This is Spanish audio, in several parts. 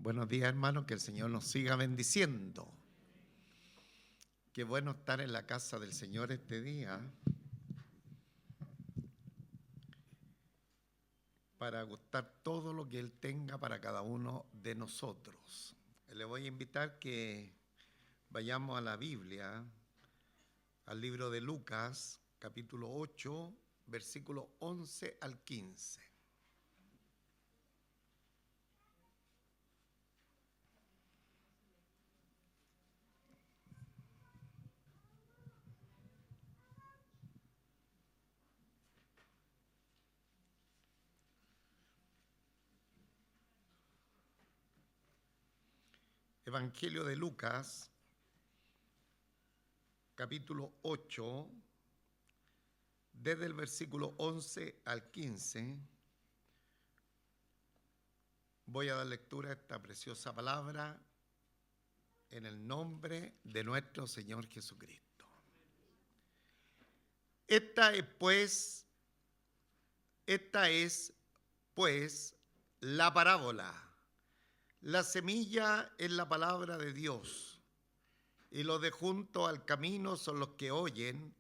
Buenos días, hermanos, que el Señor nos siga bendiciendo. Qué bueno estar en la casa del Señor este día para gustar todo lo que Él tenga para cada uno de nosotros. Le voy a invitar que vayamos a la Biblia, al libro de Lucas, capítulo 8, versículo 11 al 15. Evangelio de Lucas, capítulo 8, desde el versículo 11 al 15, voy a dar lectura a esta preciosa palabra en el nombre de nuestro Señor Jesucristo. Esta es pues la parábola. La semilla es la palabra de Dios, y los de junto al camino son los que oyen,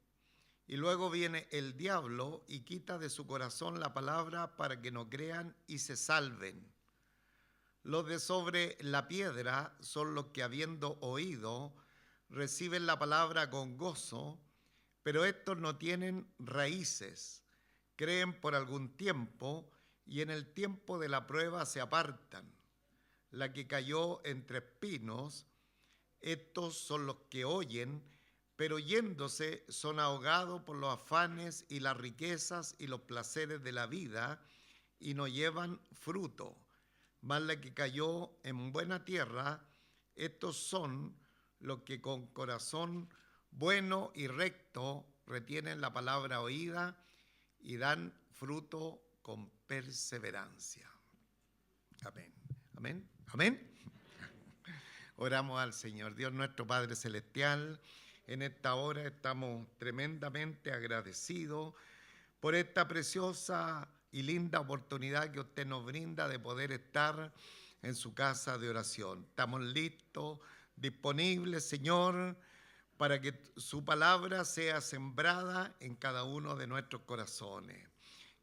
y luego viene el diablo y quita de su corazón la palabra para que no crean y se salven. Los de sobre la piedra son los que, habiendo oído, reciben la palabra con gozo, pero estos no tienen raíces, creen por algún tiempo y en el tiempo de la prueba se apartan. La que cayó entre espinos, estos son los que oyen, pero yéndose son ahogados por los afanes y las riquezas y los placeres de la vida y no llevan fruto. Mas la que cayó en buena tierra, estos son los que con corazón bueno y recto retienen la palabra oída y dan fruto con perseverancia. Amén. Amén. Amén. Oramos al Señor. Dios nuestro Padre Celestial, en esta hora estamos tremendamente agradecidos por esta preciosa y linda oportunidad que usted nos brinda de poder estar en su casa de oración. Estamos listos, disponibles, Señor, para que su palabra sea sembrada en cada uno de nuestros corazones.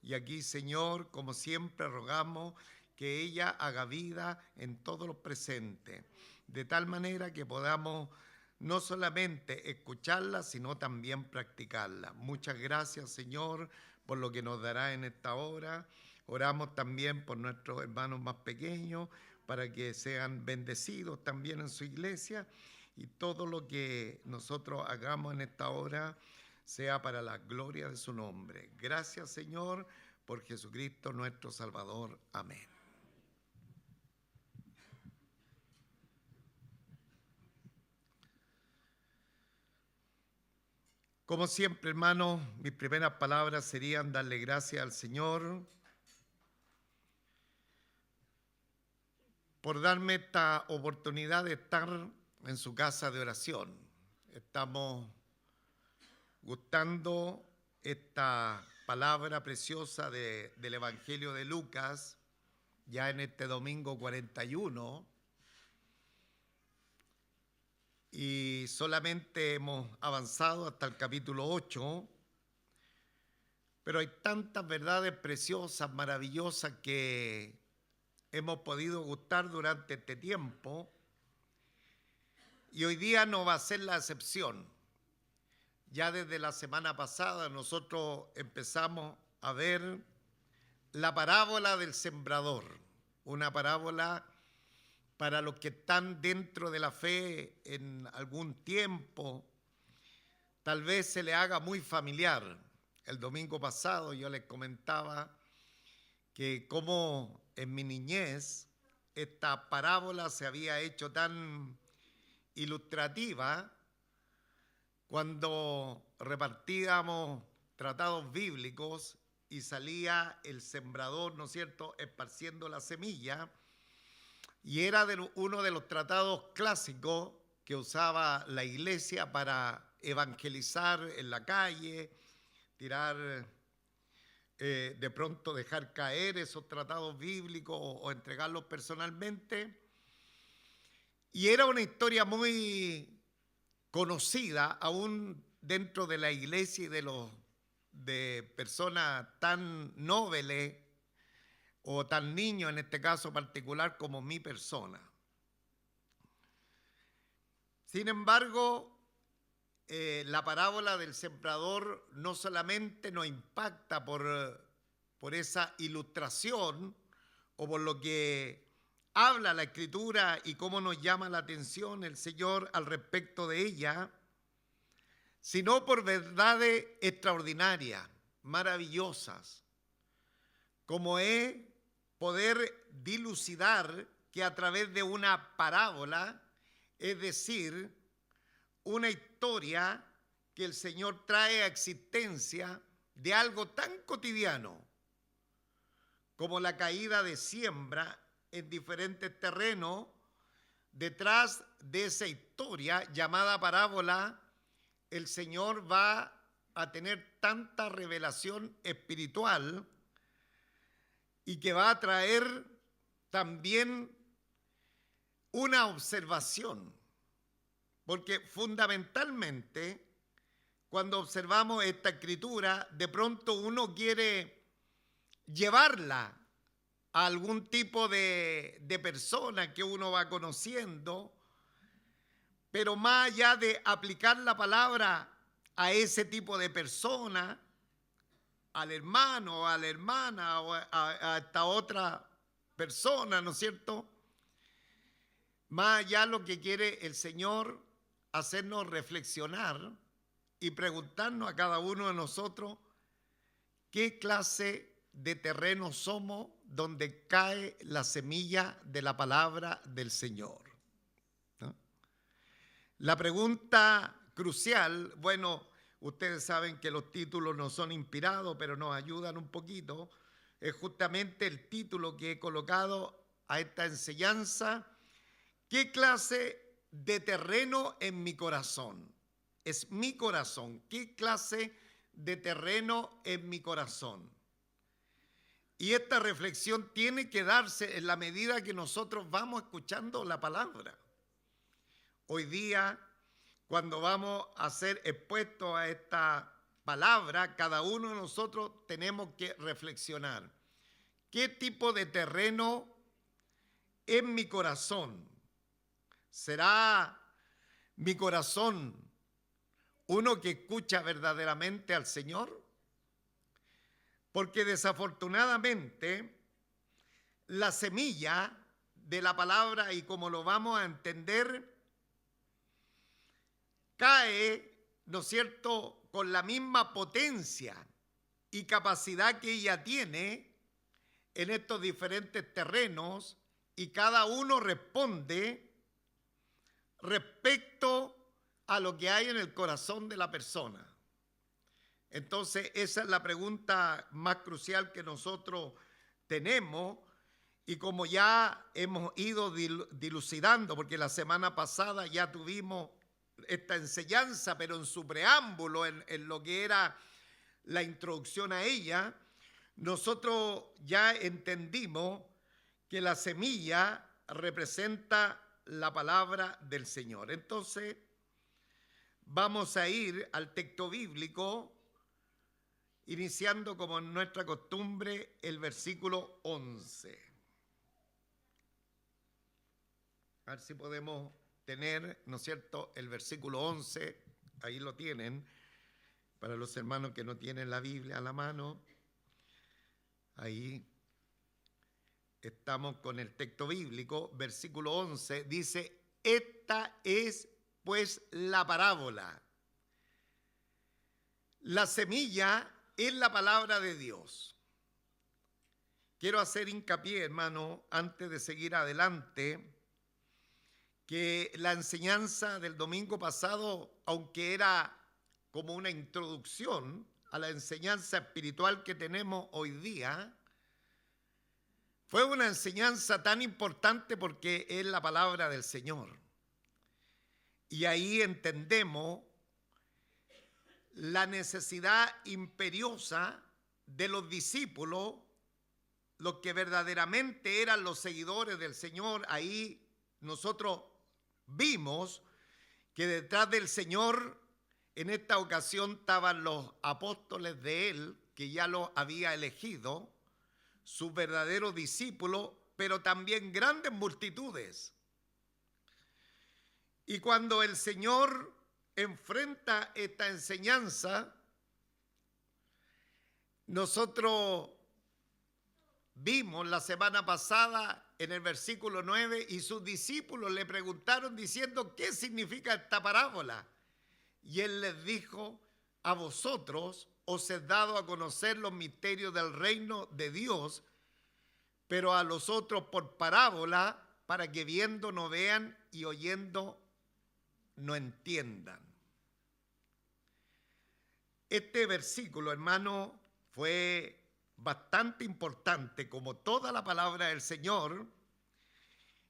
Y aquí, Señor, como siempre, rogamos que ella haga vida en todos los presentes, de tal manera que podamos no solamente escucharla, sino también practicarla. Muchas gracias, Señor, por lo que nos dará en esta hora. Oramos también por nuestros hermanos más pequeños, para que sean bendecidos también en su iglesia, y todo lo que nosotros hagamos en esta hora sea para la gloria de su nombre. Gracias, Señor, por Jesucristo nuestro Salvador. Amén. Como siempre, hermanos, mis primeras palabras serían darle gracias al Señor por darme esta oportunidad de estar en su casa de oración. Estamos gustando esta palabra preciosa del Evangelio de Lucas, ya en este domingo 41, y solamente hemos avanzado hasta el capítulo 8, pero hay tantas verdades preciosas, maravillosas que hemos podido gustar durante este tiempo, y hoy día no va a ser la excepción. Ya desde la semana pasada nosotros empezamos a ver la parábola del sembrador, una parábola para los que están dentro de la fe en algún tiempo, tal vez se le haga muy familiar. El domingo pasado yo les comentaba que como en mi niñez esta parábola se había hecho tan ilustrativa cuando repartíamos tratados bíblicos y salía el sembrador, ¿no es cierto?, esparciendo la semilla, y era uno de los tratados clásicos que usaba la iglesia para evangelizar en la calle, tirar, de pronto dejar caer esos tratados bíblicos o entregarlos personalmente. Y era una historia muy conocida aún dentro de la iglesia y de personas tan nobles o tan niños en este caso particular como mi persona. Sin embargo, la parábola del sembrador no solamente nos impacta por esa ilustración o por lo que habla la Escritura y cómo nos llama la atención el Señor al respecto de ella, sino por verdades extraordinarias, maravillosas, como es poder dilucidar que a través de una parábola, es decir, una historia que el Señor trae a existencia de algo tan cotidiano como la caída de siembra en diferentes terrenos, detrás de esa historia llamada parábola, el Señor va a tener tanta revelación espiritual y que va a traer también una observación. Porque fundamentalmente, cuando observamos esta escritura, de pronto uno quiere llevarla a algún tipo de persona que uno va conociendo, pero más allá de aplicar la palabra a ese tipo de persona, al hermano, a la hermana o a esta otra persona, ¿no es cierto? Más allá lo que quiere el Señor hacernos reflexionar y preguntarnos a cada uno de nosotros qué clase de terreno somos donde cae la semilla de la palabra del Señor, ¿no? La pregunta crucial, bueno, ustedes saben que los títulos no son inspirados, pero nos ayudan un poquito, es justamente el título que he colocado a esta enseñanza: ¿qué clase de terreno en mi corazón? Es mi corazón. ¿Qué clase de terreno en mi corazón? Y esta reflexión tiene que darse en la medida que nosotros vamos escuchando la palabra. Hoy día, cuando vamos a ser expuestos a esta palabra, cada uno de nosotros tenemos que reflexionar. ¿Qué tipo de terreno en mi corazón? ¿Será mi corazón uno que escucha verdaderamente al Señor? Porque desafortunadamente la semilla de la palabra, y como lo vamos a entender, cae, ¿no es cierto?, con la misma potencia y capacidad que ella tiene en estos diferentes terrenos, y cada uno responde respecto a lo que hay en el corazón de la persona. Entonces, esa es la pregunta más crucial que nosotros tenemos, y como ya hemos ido dilucidando, porque la semana pasada ya tuvimos esta enseñanza, pero en su preámbulo, en lo que era la introducción a ella, nosotros ya entendimos que la semilla representa la palabra del Señor. Entonces, vamos a ir al texto bíblico, iniciando como en nuestra costumbre el versículo 11. A ver si podemos tener, ¿no es cierto?, el versículo 11, ahí lo tienen, para los hermanos que no tienen la Biblia a la mano. Ahí estamos con el texto bíblico, versículo 11, dice: esta es pues la parábola. La semilla es la palabra de Dios. Quiero hacer hincapié, hermano, antes de seguir adelante, que la enseñanza del domingo pasado, aunque era como una introducción a la enseñanza espiritual que tenemos hoy día, fue una enseñanza tan importante porque es la palabra del Señor. Y ahí entendemos la necesidad imperiosa de los discípulos, los que verdaderamente eran los seguidores del Señor. Ahí nosotros vimos que detrás del Señor en esta ocasión estaban los apóstoles de Él, que ya los había elegido, sus verdaderos discípulos, pero también grandes multitudes. Y cuando el Señor enfrenta esta enseñanza, nosotros vimos la semana pasada en el versículo 9 y sus discípulos le preguntaron diciendo, ¿qué significa esta parábola? Y él les dijo, a vosotros os he dado a conocer los misterios del reino de Dios, pero a los otros por parábola, para que viendo no vean y oyendo no entiendan. Este versículo, hermano, fue bastante importante, como toda la palabra del Señor,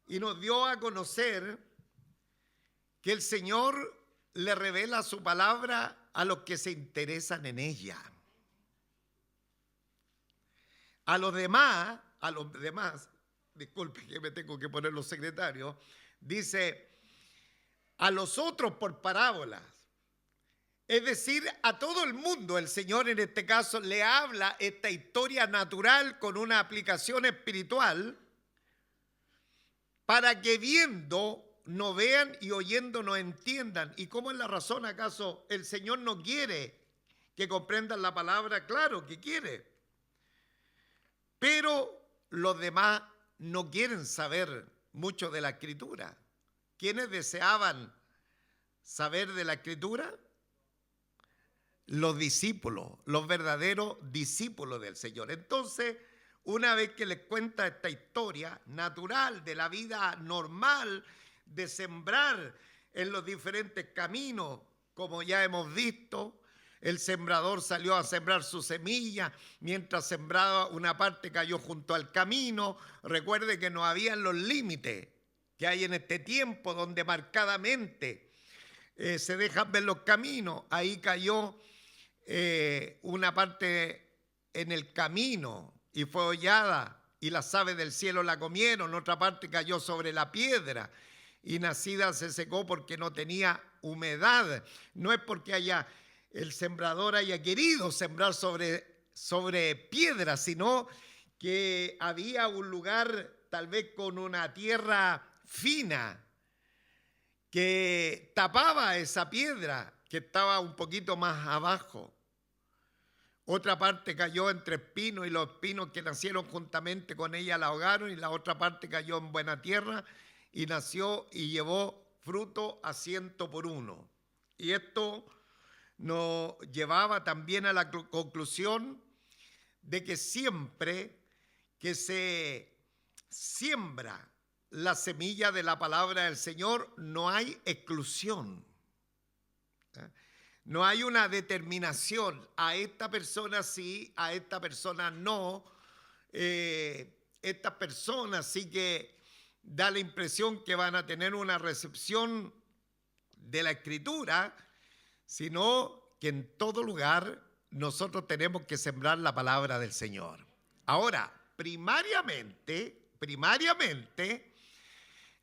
y nos dio a conocer que el Señor le revela su palabra a los que se interesan en ella. A los demás, disculpe que me tengo que poner los secretarios, dice, a los otros por parábolas. Es decir, a todo el mundo el Señor en este caso le habla esta historia natural con una aplicación espiritual para que viendo no vean y oyendo no entiendan. ¿Y cómo es la razón? ¿Acaso el Señor no quiere que comprendan la palabra? Claro que quiere. Pero los demás no quieren saber mucho de la Escritura. ¿Quiénes deseaban saber de la Escritura? Los discípulos, los verdaderos discípulos del Señor. Entonces, una vez que les cuenta esta historia natural de la vida normal, de sembrar en los diferentes caminos, como ya hemos visto, el sembrador salió a sembrar su semilla, mientras sembraba una parte cayó junto al camino. Recuerde que no habían los límites que hay en este tiempo, donde marcadamente se dejan ver los caminos. Ahí cayó una parte en el camino y fue hollada y las aves del cielo la comieron. Otra parte cayó sobre la piedra y nacida se secó porque no tenía humedad. No es porque el sembrador haya querido sembrar sobre piedra, sino que había un lugar tal vez con una tierra fina que tapaba esa piedra que estaba un poquito más abajo. Otra parte cayó entre espinos y los espinos que nacieron juntamente con ella la ahogaron, y la otra parte cayó en buena tierra y nació y llevó fruto a 100 por 1. Y esto nos llevaba también a la conclusión de que siempre que se siembra la semilla de la palabra del Señor, no hay exclusión. No hay una determinación, a esta persona sí, a esta persona no. Esta persona sí que da la impresión que van a tener una recepción de la Escritura, sino que en todo lugar nosotros tenemos que sembrar la palabra del Señor. Ahora, primariamente,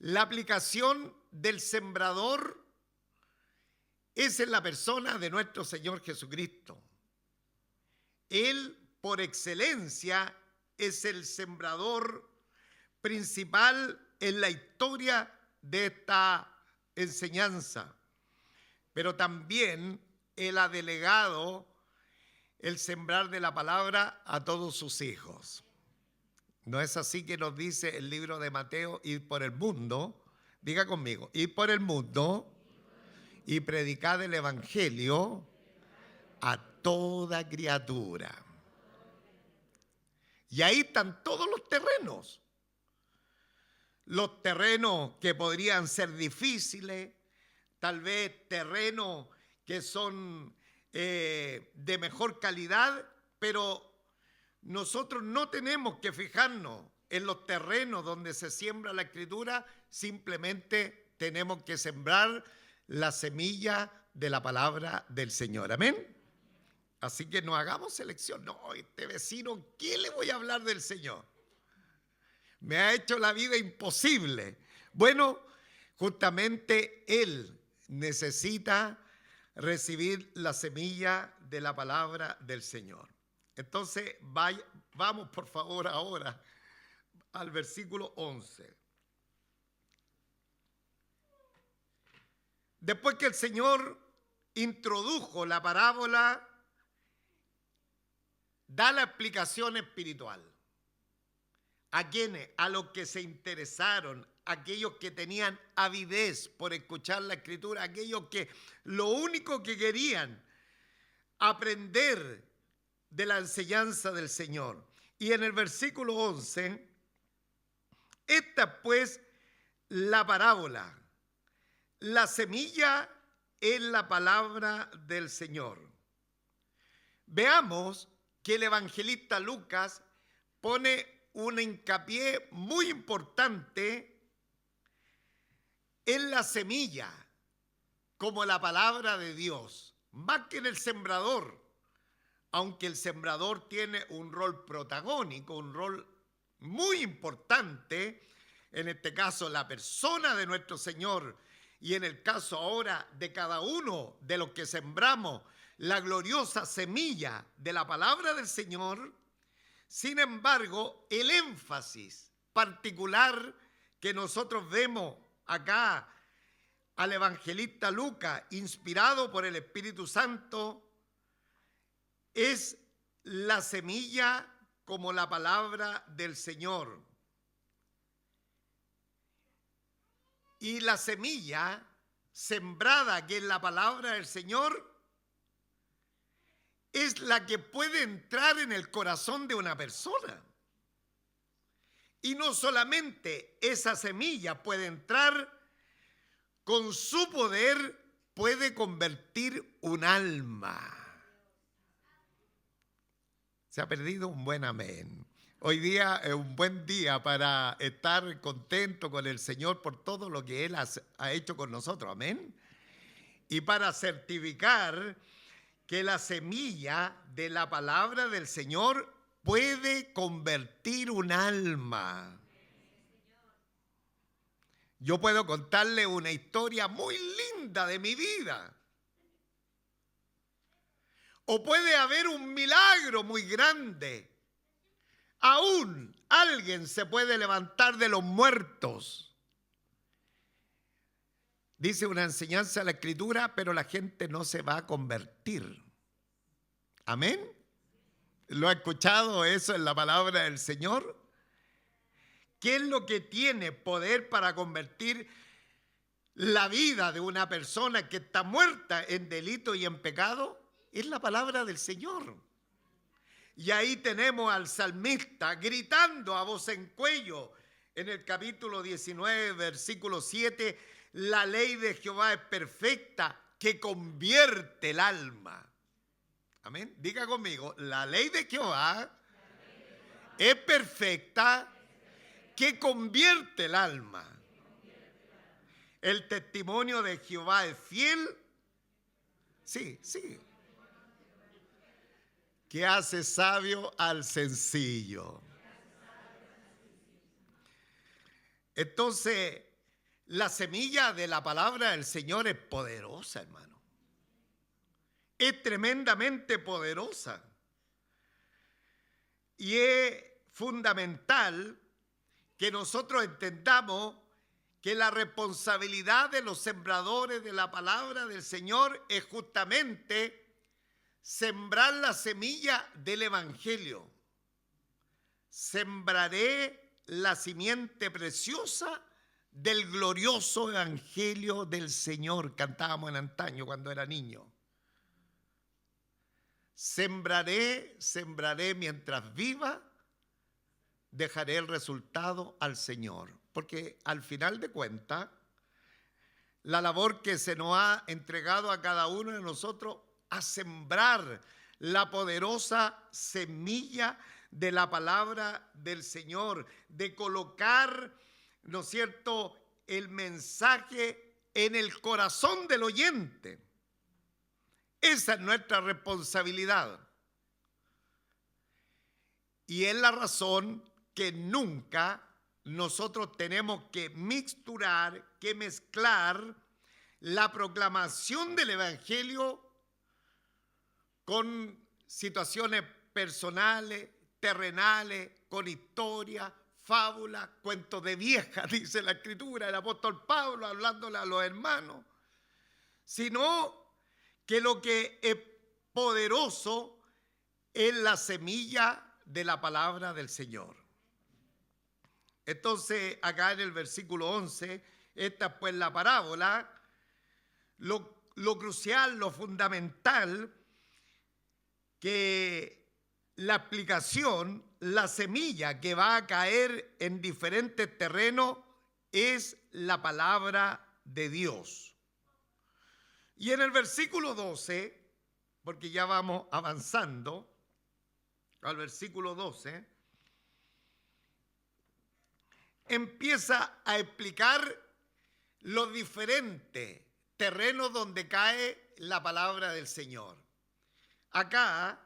la aplicación del sembrador es en la persona de nuestro Señor Jesucristo. Él, por excelencia, es el sembrador principal en la historia de esta enseñanza. Pero también Él ha delegado el sembrar de la palabra a todos sus hijos. ¿No es así que nos dice el libro de Mateo, ir por el mundo? Diga conmigo, ir por el mundo y predicad el evangelio a toda criatura. Y ahí están todos los terrenos. Los terrenos que podrían ser difíciles, tal vez terrenos que son de mejor calidad, pero nosotros no tenemos que fijarnos en los terrenos donde se siembra la Escritura, simplemente tenemos que sembrar la semilla de la palabra del Señor. Amén. Así que no hagamos selección. No, este vecino, ¿qué le voy a hablar del Señor? Me ha hecho la vida imposible. Bueno, Justamente él necesita recibir la semilla de la palabra del Señor. Entonces, vamos por favor ahora al versículo 11. Después que el Señor introdujo la parábola, da la explicación espiritual. ¿A quiénes? A los que se interesaron, aquellos que tenían avidez por escuchar la Escritura, aquellos que lo único que querían aprender de la enseñanza del Señor. Y en el versículo 11, esta pues la parábola, la semilla es la palabra del Señor. Veamos que el evangelista Lucas pone un hincapié muy importante en la semilla como la palabra de Dios, más que en el sembrador, aunque el sembrador tiene un rol protagónico, un rol muy importante, en este caso la persona de nuestro Señor, y en el caso ahora de cada uno de los que sembramos la gloriosa semilla de la palabra del Señor. Sin embargo, el énfasis particular que nosotros vemos acá al evangelista Lucas, inspirado por el Espíritu Santo, es la semilla como la palabra del Señor. Y la semilla sembrada, que es la palabra del Señor, es la que puede entrar en el corazón de una persona. Y no solamente esa semilla puede entrar, con su poder puede convertir un alma. Se ha perdido un buen amén. Hoy día es un buen día para estar contento con el Señor por todo lo que Él ha hecho con nosotros. Amén. Y para certificar que la semilla de la palabra del Señor puede convertir un alma. Yo puedo contarle una historia muy linda de mi vida. O puede haber un milagro muy grande. Aún alguien se puede levantar de los muertos. Dice una enseñanza de la Escritura, pero la gente no se va a convertir. ¿Amén? ¿Lo ha escuchado eso en la palabra del Señor? ¿Qué es lo que tiene poder para convertir la vida de una persona que está muerta en delito y en pecado? Es la palabra del Señor. Y ahí tenemos al salmista gritando a voz en cuello en el capítulo 19, versículo 7, la ley de Jehová es perfecta, que convierte el alma. Amén. Diga conmigo, la ley de Jehová es perfecta, que convierte el alma. El testimonio de Jehová es fiel. Sí. Que hace sabio al sencillo. Entonces, la semilla de la palabra del Señor es poderosa, hermano. Es tremendamente poderosa. Y es fundamental que nosotros entendamos que la responsabilidad de los sembradores de la palabra del Señor es justamente sembrar la semilla del Evangelio. Sembraré la simiente preciosa del glorioso Evangelio del Señor. Cantábamos en antaño cuando era niño. Sembraré mientras viva, dejaré el resultado al Señor. Porque al final de cuentas, la labor que se nos ha entregado a cada uno de nosotros a sembrar la poderosa semilla de la palabra del Señor, de colocar, ¿no es cierto?, el mensaje en el corazón del oyente. Esa es nuestra responsabilidad. Y es la razón que nunca nosotros tenemos que mixturar, que mezclar la proclamación del Evangelio con situaciones personales, terrenales, con historia, fábulas, cuentos de vieja, dice la Escritura, el apóstol Pablo hablándole a los hermanos, sino que lo que es poderoso es la semilla de la palabra del Señor. Entonces, acá en el versículo 11, esta es pues la parábola. Lo crucial, lo fundamental, que la aplicación, la semilla que va a caer en diferentes terrenos es la palabra de Dios. Y en el versículo 12, porque ya vamos avanzando al versículo 12, empieza a explicar los diferentes terrenos donde cae la palabra del Señor. Acá,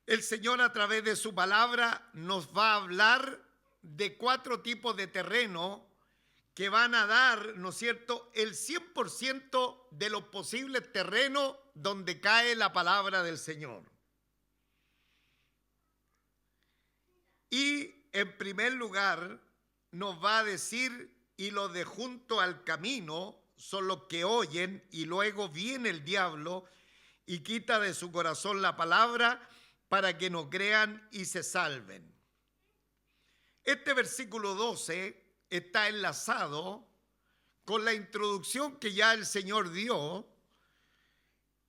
el Señor a través de su palabra nos va a hablar de 4 tipos de terreno que van a dar, ¿no es cierto?, el 100% de los posibles terrenos donde cae la palabra del Señor. Y en primer lugar nos va a decir, y los de junto al camino son los que oyen, y luego viene el diablo y quita de su corazón la palabra para que no crean y se salven. Este versículo 12 está enlazado con la introducción que ya el Señor dio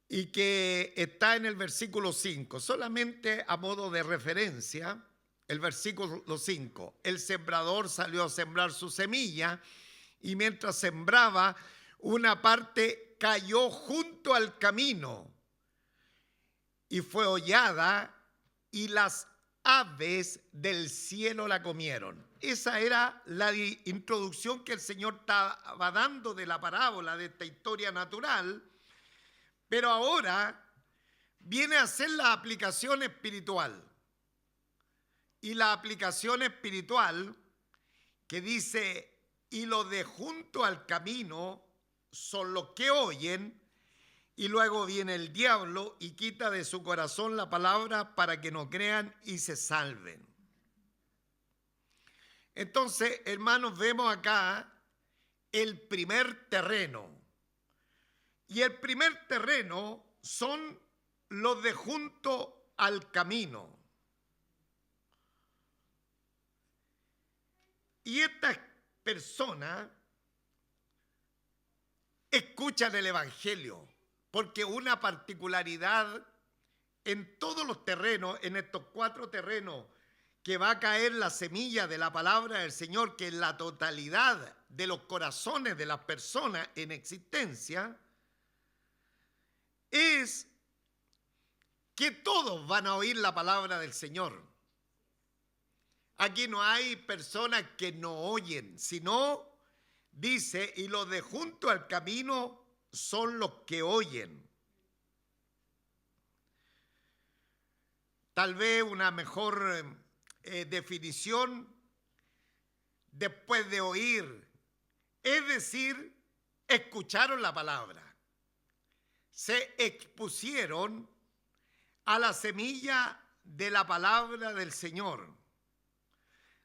y que está en el versículo 5, solamente a modo de referencia. El versículo 5, el sembrador salió a sembrar su semilla y mientras sembraba, una parte cayó junto al camino y fue hollada y las aves del cielo la comieron. Esa era la introducción que el Señor estaba dando de la parábola, de esta historia natural, pero ahora viene a ser la aplicación espiritual. Y la aplicación espiritual que dice, y los de junto al camino son los que oyen, y luego viene el diablo y quita de su corazón la palabra para que no crean y se salven. Entonces, hermanos, vemos acá el primer terreno. Y el primer terreno son los de junto al camino. Y estas personas escuchan el Evangelio, porque una particularidad en todos los terrenos, en estos 4 terrenos, que va a caer la semilla de la palabra del Señor, que es la totalidad de los corazones de las personas en existencia, es que todos van a oír la palabra del Señor. Aquí no hay personas que no oyen, sino, dice, y los de junto al camino son los que oyen. Tal vez una mejor definición, después de oír, es decir, escucharon la palabra, se expusieron a la semilla de la palabra del Señor.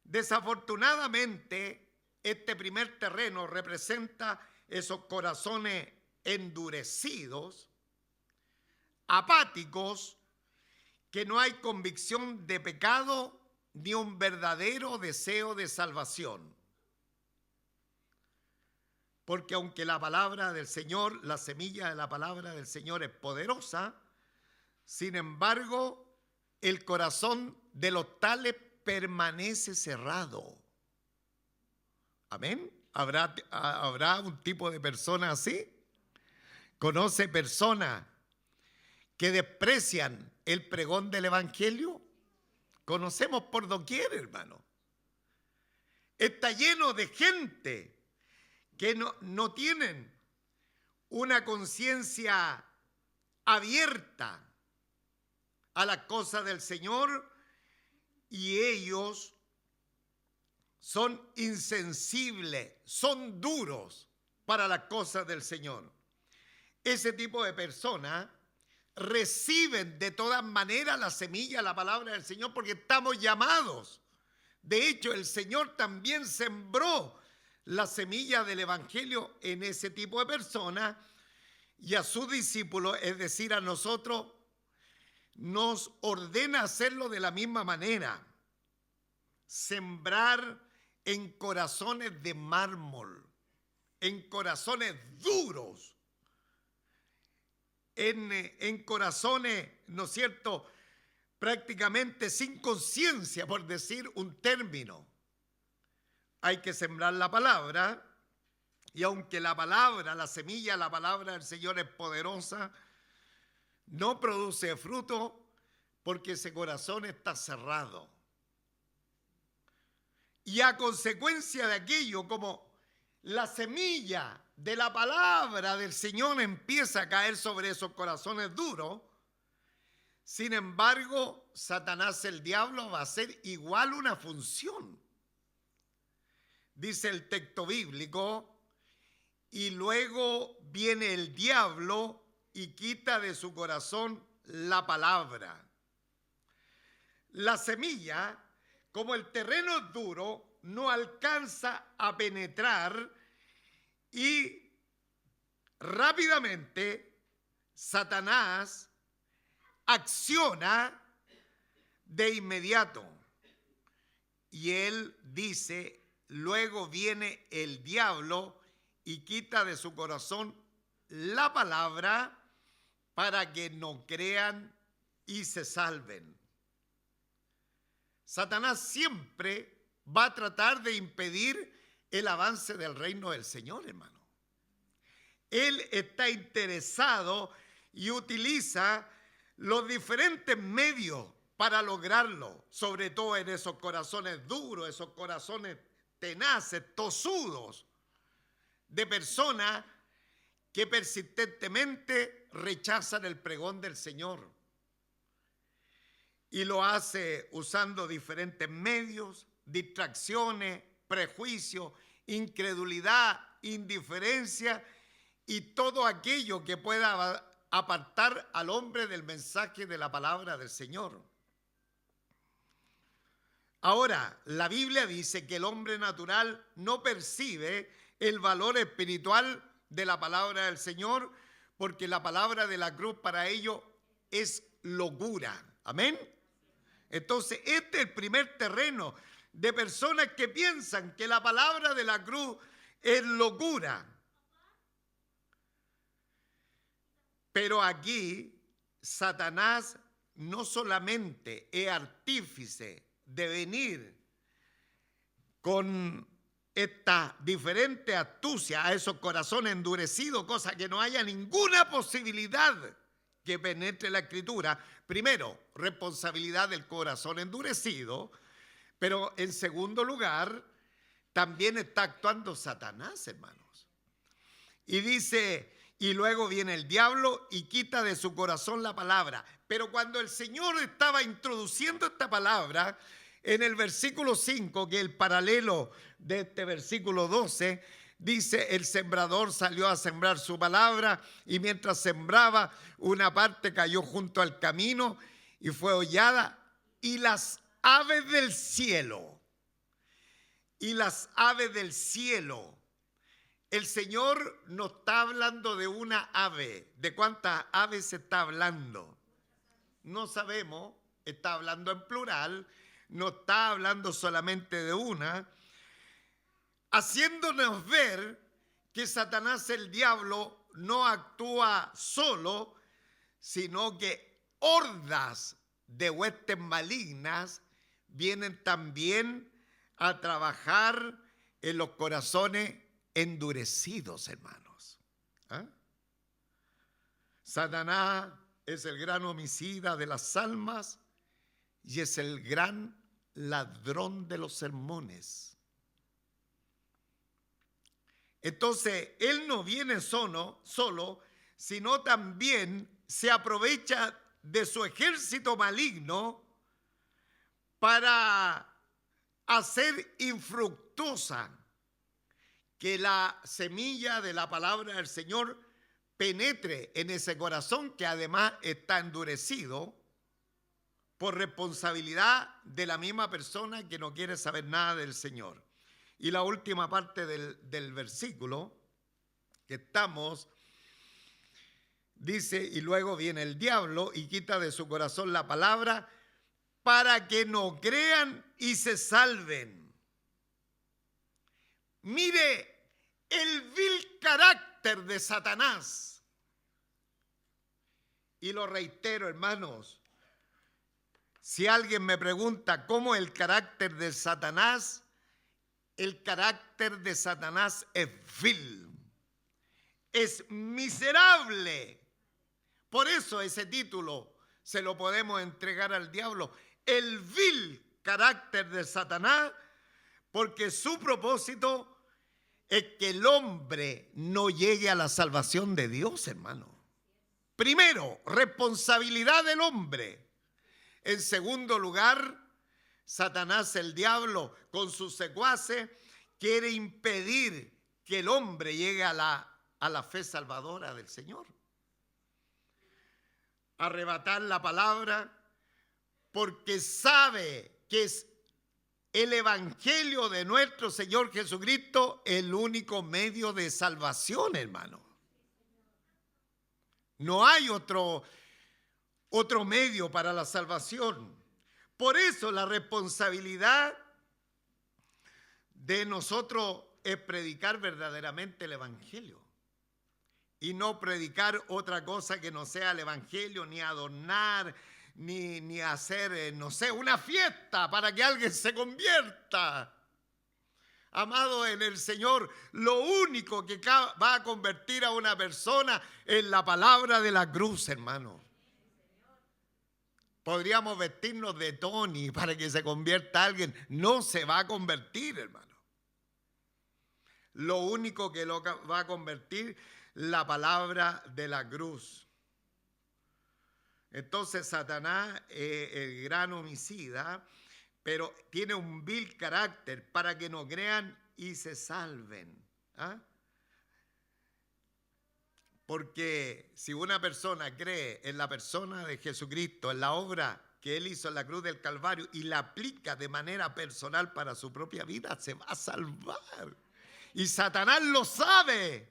Desafortunadamente, este primer terreno representa esos corazones endurecidos, apáticos, que no hay convicción de pecado ni un verdadero deseo de salvación. Porque aunque la palabra del Señor, la semilla de la palabra del Señor es poderosa, sin embargo, el corazón de los tales permanece cerrado. ¿Amén? ¿Habrá un tipo de persona así? ¿Conoce personas que desprecian el pregón del Evangelio? Conocemos por doquier, hermano. Está lleno de gente que no tienen una conciencia abierta a las cosas del Señor, y ellos son insensibles, son duros para las cosas del Señor. Ese tipo de personas reciben de todas maneras la semilla, la palabra del Señor, porque estamos llamados. De hecho, el Señor también sembró la semilla del Evangelio en ese tipo de personas, y a sus discípulos, es decir, a nosotros, nos ordena hacerlo de la misma manera. Sembrar en corazones de mármol, en corazones duros, en corazones, ¿no es cierto?, prácticamente sin conciencia, por decir un término. Hay que sembrar la palabra, y aunque la palabra, la semilla, la palabra del Señor es poderosa, no produce fruto porque ese corazón está cerrado. Y a consecuencia de aquello, como la semilla de la palabra del Señor empieza a caer sobre esos corazones duros, sin embargo, Satanás, el diablo, va a hacer igual una función. Dice el texto bíblico, y luego viene el diablo y quita de su corazón la palabra. La semilla, como el terreno es duro, no alcanza a penetrar, y rápidamente Satanás acciona de inmediato. Y él dice, luego viene el diablo y quita de su corazón la palabra para que no crean y se salven. Satanás siempre va a tratar de impedir el avance del reino del Señor, hermano. Él está interesado y utiliza los diferentes medios para lograrlo, sobre todo en esos corazones duros, esos corazones tenaces, tosudos, de personas que persistentemente rechazan el pregón del Señor. Y lo hace usando diferentes medios, distracciones, prejuicios, incredulidad, indiferencia y todo aquello que pueda apartar al hombre del mensaje de la palabra del Señor. Ahora, la Biblia dice que el hombre natural no percibe el valor espiritual de la palabra del Señor, porque la palabra de la cruz para ellos es locura. Amén. Entonces, este es el primer terreno de personas que piensan que la palabra de la cruz es locura. Pero aquí Satanás no solamente es artífice de venir con esta diferente astucia a esos corazones endurecidos, cosa que no haya ninguna posibilidad que penetre la Escritura. Primero, responsabilidad del corazón endurecido, pero en segundo lugar, también está actuando Satanás, hermanos. Y dice, y luego viene el diablo y quita de su corazón la palabra. Pero cuando el Señor estaba introduciendo esta palabra, en el versículo 5, que es el paralelo de este versículo 12, dice, el sembrador salió a sembrar su palabra, y mientras sembraba, una parte cayó junto al camino y fue hollada, y las aves del cielo, el Señor no está hablando de una ave. ¿De cuántas aves se está hablando? No sabemos, está hablando en plural, no está hablando solamente de una, haciéndonos ver que Satanás, el diablo, no actúa solo, sino que hordas de huestes malignas vienen también a trabajar en los corazones endurecidos, hermanos. ¿Ah? Satanás es el gran homicida de las almas y es el gran ladrón de los sermones. Entonces, él no viene solo, sino también se aprovecha de su ejército maligno para hacer infructuosa, que la semilla de la palabra del Señor penetre en ese corazón que además está endurecido por responsabilidad de la misma persona que no quiere saber nada del Señor. Y la última parte del versículo que estamos, dice, y luego viene el diablo y quita de su corazón la palabra para que no crean y se salven. Mire el vil carácter de Satanás. Y lo reitero, hermanos, si alguien me pregunta cómo el carácter de Satanás, el carácter de Satanás es vil, es miserable. Por eso ese título se lo podemos entregar al diablo. El vil carácter de Satanás, porque su propósito es que el hombre no llegue a la salvación de Dios, hermano. Primero, responsabilidad del hombre. En segundo lugar, Satanás, el diablo, con sus secuaces, quiere impedir que el hombre llegue a la fe salvadora del Señor. Arrebatar la palabra, porque sabe que es el evangelio de nuestro Señor Jesucristo el único medio de salvación, hermano. No hay otro medio para la salvación. Por eso la responsabilidad de nosotros es predicar verdaderamente el evangelio. Y no predicar otra cosa que no sea el evangelio, ni adornar, ni hacer, no sé, una fiesta para que alguien se convierta. Amado en el Señor, lo único que va a convertir a una persona es la palabra de la cruz, hermano. Podríamos vestirnos de Tony para que se convierta alguien. No se va a convertir, hermano. Lo único que lo va a convertir, la palabra de la cruz. Entonces Satanás es el gran homicida, pero tiene un vil carácter para que no crean y se salven. ¿Ah? Porque si una persona cree en la persona de Jesucristo, en la obra que Él hizo en la cruz del Calvario y la aplica de manera personal para su propia vida, se va a salvar. Y Satanás lo sabe.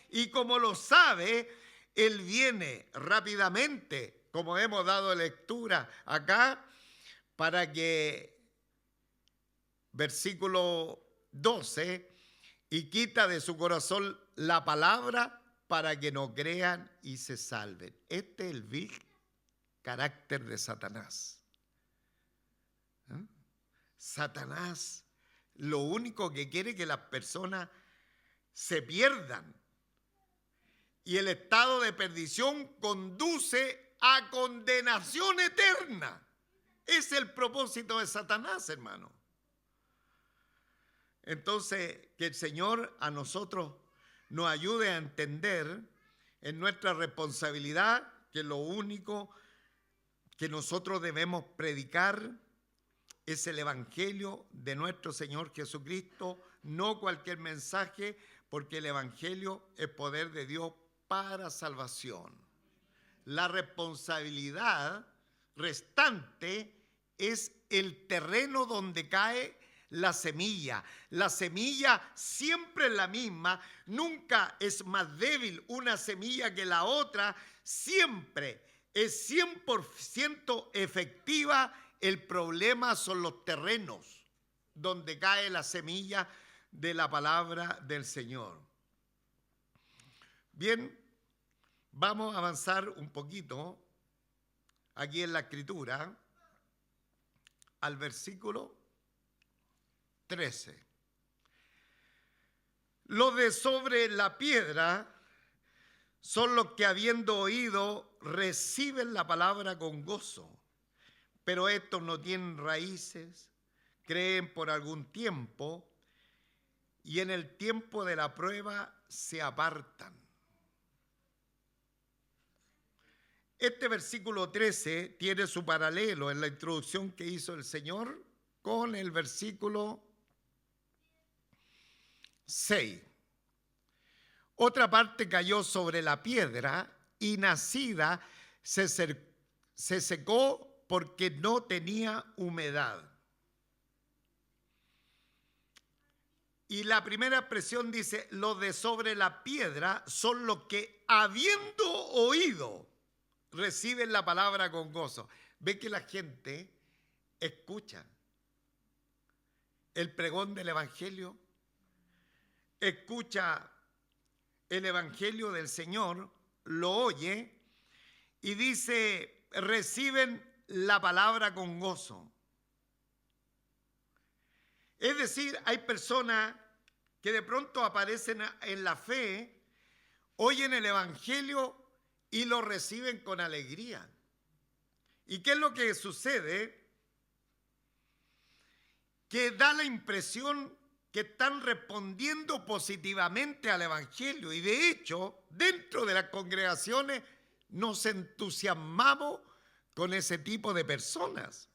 Y como lo sabe, Él viene rápidamente, como hemos dado lectura acá, para que, versículo 12, y quita de su corazón la palabra para que no crean y se salven. Este es el vil carácter de Satanás. ¿Eh? Satanás lo único que quiere es que las personas se pierdan. Y el estado de perdición conduce a condenación eterna. Es el propósito de Satanás, hermano. Entonces, que el Señor a nosotros nos ayude a entender en nuestra responsabilidad que lo único que nosotros debemos predicar es el evangelio de nuestro Señor Jesucristo, no cualquier mensaje, porque el evangelio es poder de Dios para salvación. La responsabilidad restante es el terreno donde cae la semilla. La semilla siempre es la misma, nunca es más débil una semilla que la otra, siempre es 100% efectiva. El problema son los terrenos donde cae la semilla de la palabra del Señor. Bien, vamos a avanzar un poquito aquí en la escritura al versículo 13. Los de sobre la piedra son los que, habiendo oído, reciben la palabra con gozo, pero estos no tienen raíces, creen por algún tiempo y en el tiempo de la prueba se apartan. Este versículo 13 tiene su paralelo en la introducción que hizo el Señor con el versículo 6. Otra parte cayó sobre la piedra y nacida se secó porque no tenía humedad. Y la primera expresión dice, los de sobre la piedra son los que habiendo oído reciben la palabra con gozo. Ve que la gente escucha el pregón del evangelio, escucha el evangelio del Señor, lo oye y dice, reciben la palabra con gozo. Es decir, hay personas que de pronto aparecen en la fe, oyen el evangelio y lo reciben con alegría. ¿Y qué es lo que sucede? Que da la impresión que están respondiendo positivamente al evangelio. Y de hecho, dentro de las congregaciones nos entusiasmamos con ese tipo de personas.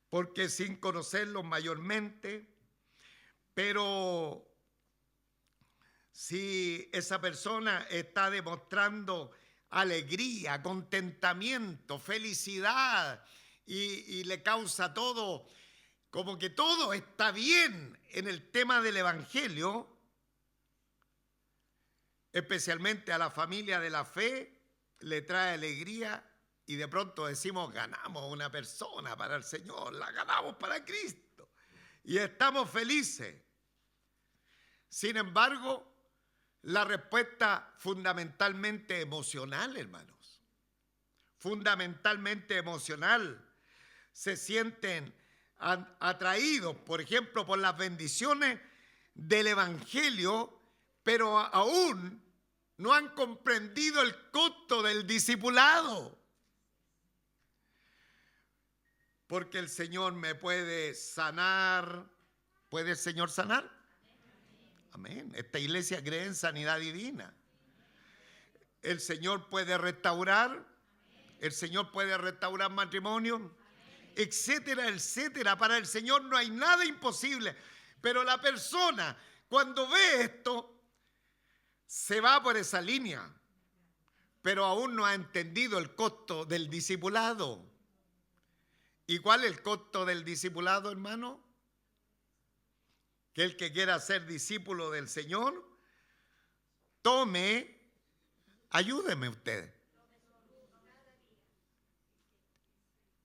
Porque sin conocerlos mayormente, pero si esa persona está demostrando alegría, contentamiento, felicidad y le causa todo, como que todo está bien en el tema del evangelio, especialmente a la familia de la fe, le trae alegría y de pronto decimos, ganamos una persona para el Señor, la ganamos para Cristo y estamos felices. Sin embargo, la respuesta fundamentalmente emocional, hermanos, fundamentalmente emocional, se sienten atraídos, por ejemplo, por las bendiciones del evangelio, pero aún no han comprendido el costo del discipulado. Porque el Señor me puede sanar. ¿Puede el Señor sanar? Amén. Esta iglesia cree en sanidad divina. El Señor puede restaurar. El Señor puede restaurar matrimonio, etcétera, etcétera. Para el Señor no hay nada imposible. Pero la persona, cuando ve esto, se va por esa línea. Pero aún no ha entendido el costo del discipulado. ¿Y cuál es el costo del discipulado, hermano? Que el que quiera ser discípulo del Señor, ayúdeme usted.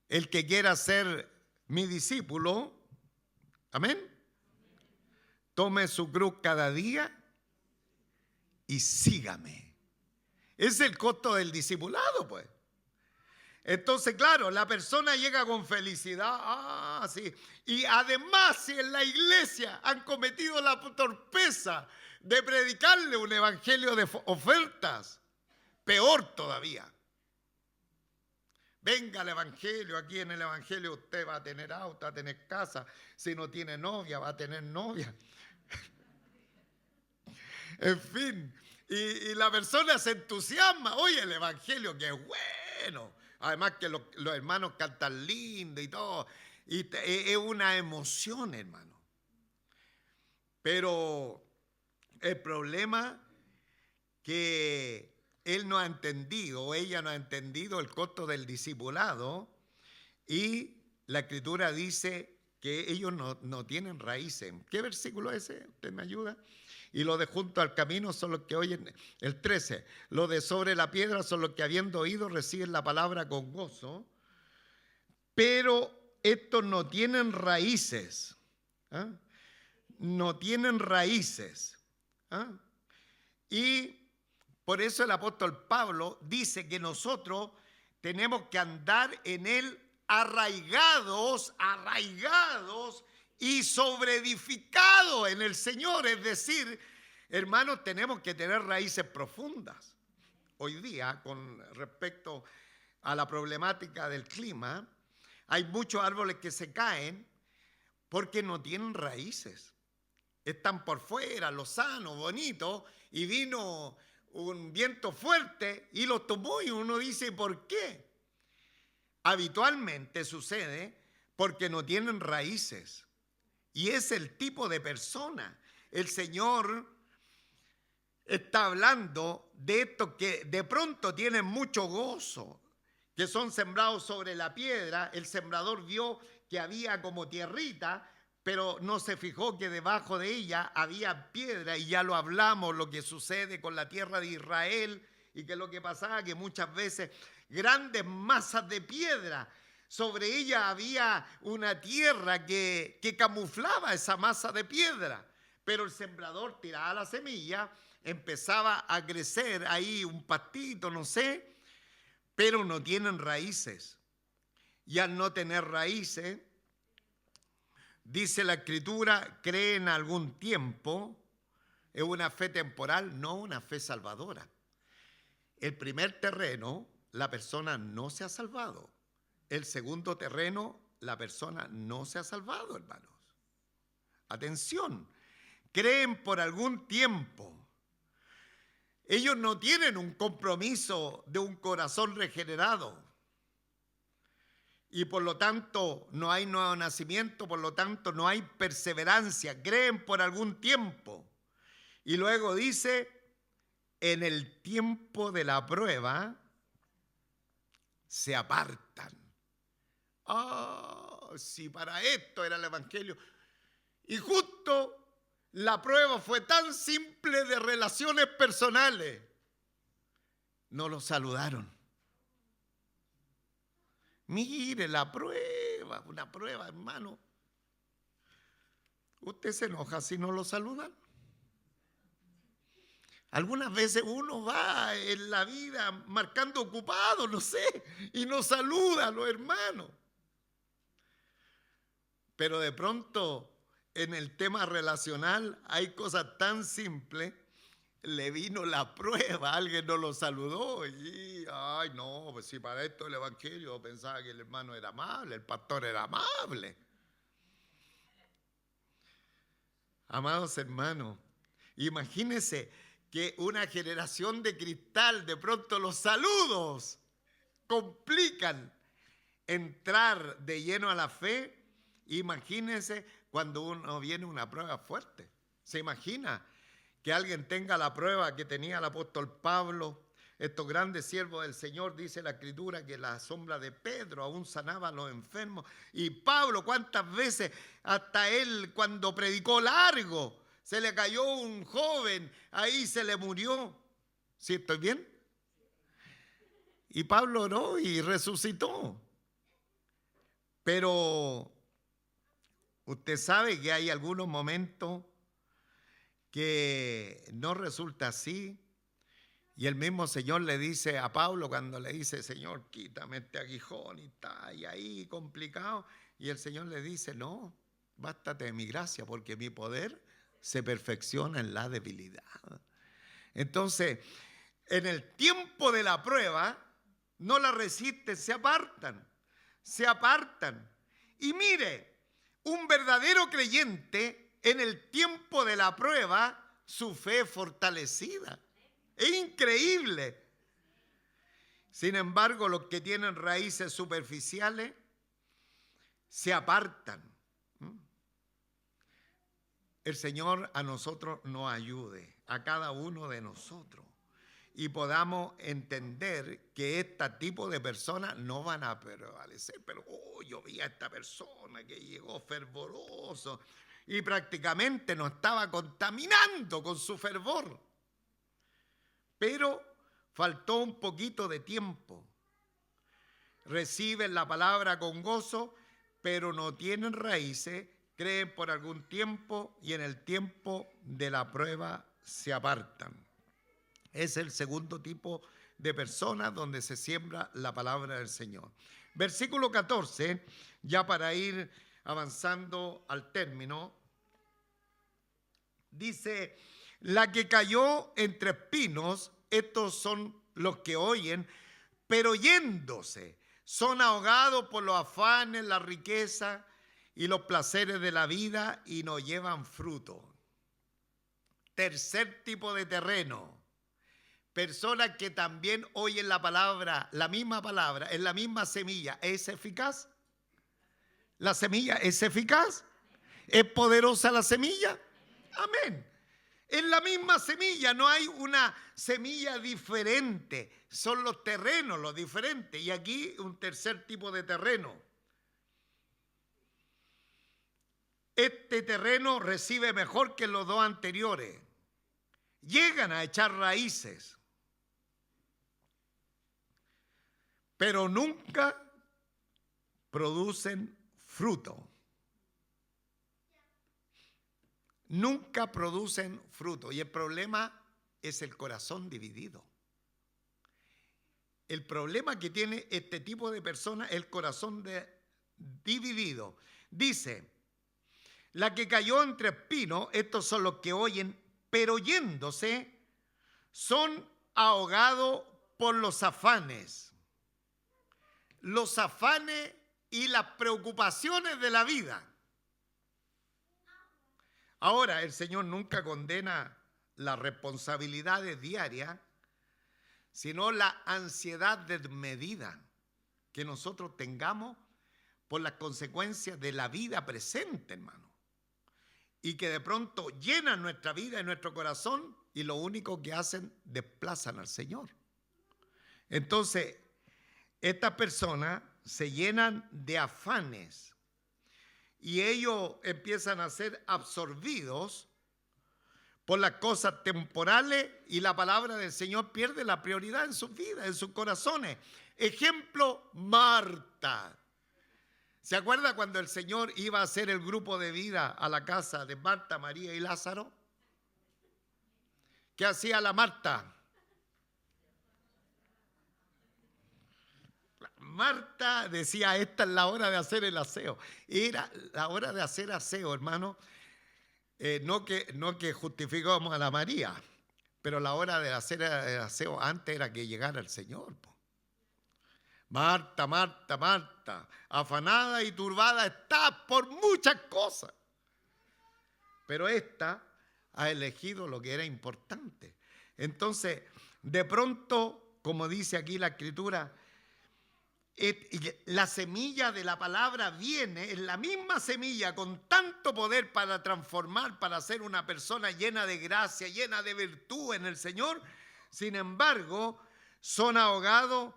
El que quiera ser mi discípulo, amén, tome su cruz cada día y sígame. Es el costo del discipulado, pues. Entonces, claro, la persona llega con felicidad, sí. Y además, si en la iglesia han cometido la torpeza de predicarle un evangelio de ofertas, peor todavía. Venga el evangelio, aquí en el evangelio usted va a tener auto, va a tener casa, si no tiene novia, va a tener novia. En fin, y la persona se entusiasma, oye, el evangelio, qué bueno. Además que los hermanos cantan lindo y todo. Y es una emoción, hermano. Pero el problema que él no ha entendido, o ella no ha entendido el costo del discipulado. Y la Escritura dice que ellos no tienen raíces. ¿Qué versículo es ese? ¿Usted me ayuda? Y los de junto al camino son los que oyen, el 13, los de sobre la piedra son los que habiendo oído reciben la palabra con gozo, pero estos no tienen raíces. ¿Ah? No tienen raíces. ¿Ah? Y por eso el apóstol Pablo dice que nosotros tenemos que andar en él arraigados y sobreedificados en el Señor. Es decir, hermanos, tenemos que tener raíces profundas. Hoy día, con respecto a la problemática del clima, hay muchos árboles que se caen porque no tienen raíces. Están por fuera, lozanos, bonitos, y vino un viento fuerte y los tomó y uno dice, ¿por qué? habitualmente sucede porque no tienen raíces. Y es el tipo de persona. El Señor está hablando de estos que de pronto tienen mucho gozo, que son sembrados sobre la piedra. El sembrador vio que había como tierrita, pero no se fijó que debajo de ella había piedra, y ya lo hablamos, lo que sucede con la tierra de Israel, y que lo que pasaba, que muchas veces grandes masas de piedra, sobre ella había una tierra que camuflaba esa masa de piedra, pero el sembrador tiraba la semilla, empezaba a crecer ahí un pastito, no sé, pero no tienen raíces. Y al no tener raíces, dice la Escritura, creen algún tiempo. Es una fe temporal, no una fe salvadora. El primer terreno, la persona no se ha salvado. El segundo terreno, la persona no se ha salvado, hermanos. Atención, creen por algún tiempo. Ellos no tienen un compromiso de un corazón regenerado. Y por lo tanto no hay nuevo nacimiento, por lo tanto no hay perseverancia. Creen por algún tiempo. Y luego dice, en el tiempo de la prueba se apartan. Ah, si para esto era el Evangelio. Y justo la prueba fue tan simple de relaciones personales. No lo saludaron. Mire la prueba, una prueba, hermano. ¿Usted se enoja si no lo saludan? Algunas veces uno va en la vida marcando ocupado, no sé, y no saluda a los hermanos. Pero de pronto, en el tema relacional, hay cosas tan simples. Le vino la prueba, alguien no lo saludó y, ay no, pues si para esto el Evangelio pensaba que el hermano era amable, el pastor era amable. Amados hermanos, imagínense que una generación de cristal, de pronto los saludos complican entrar de lleno a la fe. Imagínense cuando uno viene una prueba fuerte. ¿Se imagina que alguien tenga la prueba que tenía el apóstol Pablo? Estos grandes siervos del Señor, dice la Escritura, que la sombra de Pedro aún sanaba a los enfermos. Y Pablo, ¿cuántas veces hasta él cuando predicó largo, se le cayó un joven, ahí se le murió? ¿Sí estoy bien? Y Pablo oró y resucitó. Pero usted sabe que hay algunos momentos que no resulta así. Y el mismo Señor le dice a Pablo cuando le dice, Señor, quítame este aguijón y está y ahí complicado. Y el Señor le dice, no, bástate de mi gracia porque mi poder se perfecciona en la debilidad. Entonces, en el tiempo de la prueba, no la resisten, se apartan. Se apartan. Y mire, un verdadero creyente en el tiempo de la prueba, su fe es fortalecida. Es increíble. Sin embargo, los que tienen raíces superficiales se apartan. El Señor a nosotros nos ayude, a cada uno de nosotros, y podamos entender que este tipo de personas no van a prevalecer. Pero yo vi a esta persona que llegó fervoroso y prácticamente nos estaba contaminando con su fervor. Pero faltó un poquito de tiempo. Reciben la palabra con gozo, pero no tienen raíces, creen por algún tiempo y en el tiempo de la prueba se apartan. Es el segundo tipo de personas donde se siembra la palabra del Señor. Versículo 14, ya para ir avanzando al término, dice, la que cayó entre espinos, estos son los que oyen, pero yéndose, son ahogados por los afanes, la riqueza y los placeres de la vida y no llevan fruto. Tercer tipo de terreno, Personas que también oyen la palabra, la misma palabra, en la misma semilla, ¿es eficaz? ¿La semilla es eficaz? ¿Es poderosa la semilla? Amén. En la misma semilla, no hay una semilla diferente, son los terrenos los diferentes. Y aquí un tercer tipo de terreno. Este terreno recibe mejor que los dos anteriores. Llegan a echar raíces, pero nunca producen fruto. Nunca producen fruto. Y el problema es el corazón dividido. El problema que tiene este tipo de personas es el corazón dividido. Dice, la que cayó entre espinos, estos son los que oyen, pero yéndose, son ahogados por los afanes. Los afanes y las preocupaciones de la vida. Ahora, el Señor nunca condena las responsabilidades diarias, sino la ansiedad desmedida que nosotros tengamos por las consecuencias de la vida presente, hermano. Y que de pronto llenan nuestra vida y nuestro corazón y lo único que hacen, desplazan al Señor. Entonces, estas personas se llenan de afanes y ellos empiezan a ser absorbidos por las cosas temporales y la palabra del Señor pierde la prioridad en sus vidas, en sus corazones. Ejemplo, Marta. ¿Se acuerda cuando el Señor iba a hacer el grupo de vida a la casa de Marta, María y Lázaro? ¿Qué hacía la Marta? Marta decía, esta es la hora de hacer el aseo. Era la hora de hacer aseo, hermano. No que justificamos a la María, pero la hora de hacer el aseo antes era que llegara el Señor. Marta, Marta, Marta, afanada y turbada está por muchas cosas, pero esta ha elegido lo que era importante. Entonces, de pronto, como dice aquí la Escritura, la semilla de la palabra viene, es la misma semilla con tanto poder para transformar, para ser una persona llena de gracia, llena de virtud en el Señor. Sin embargo, son ahogados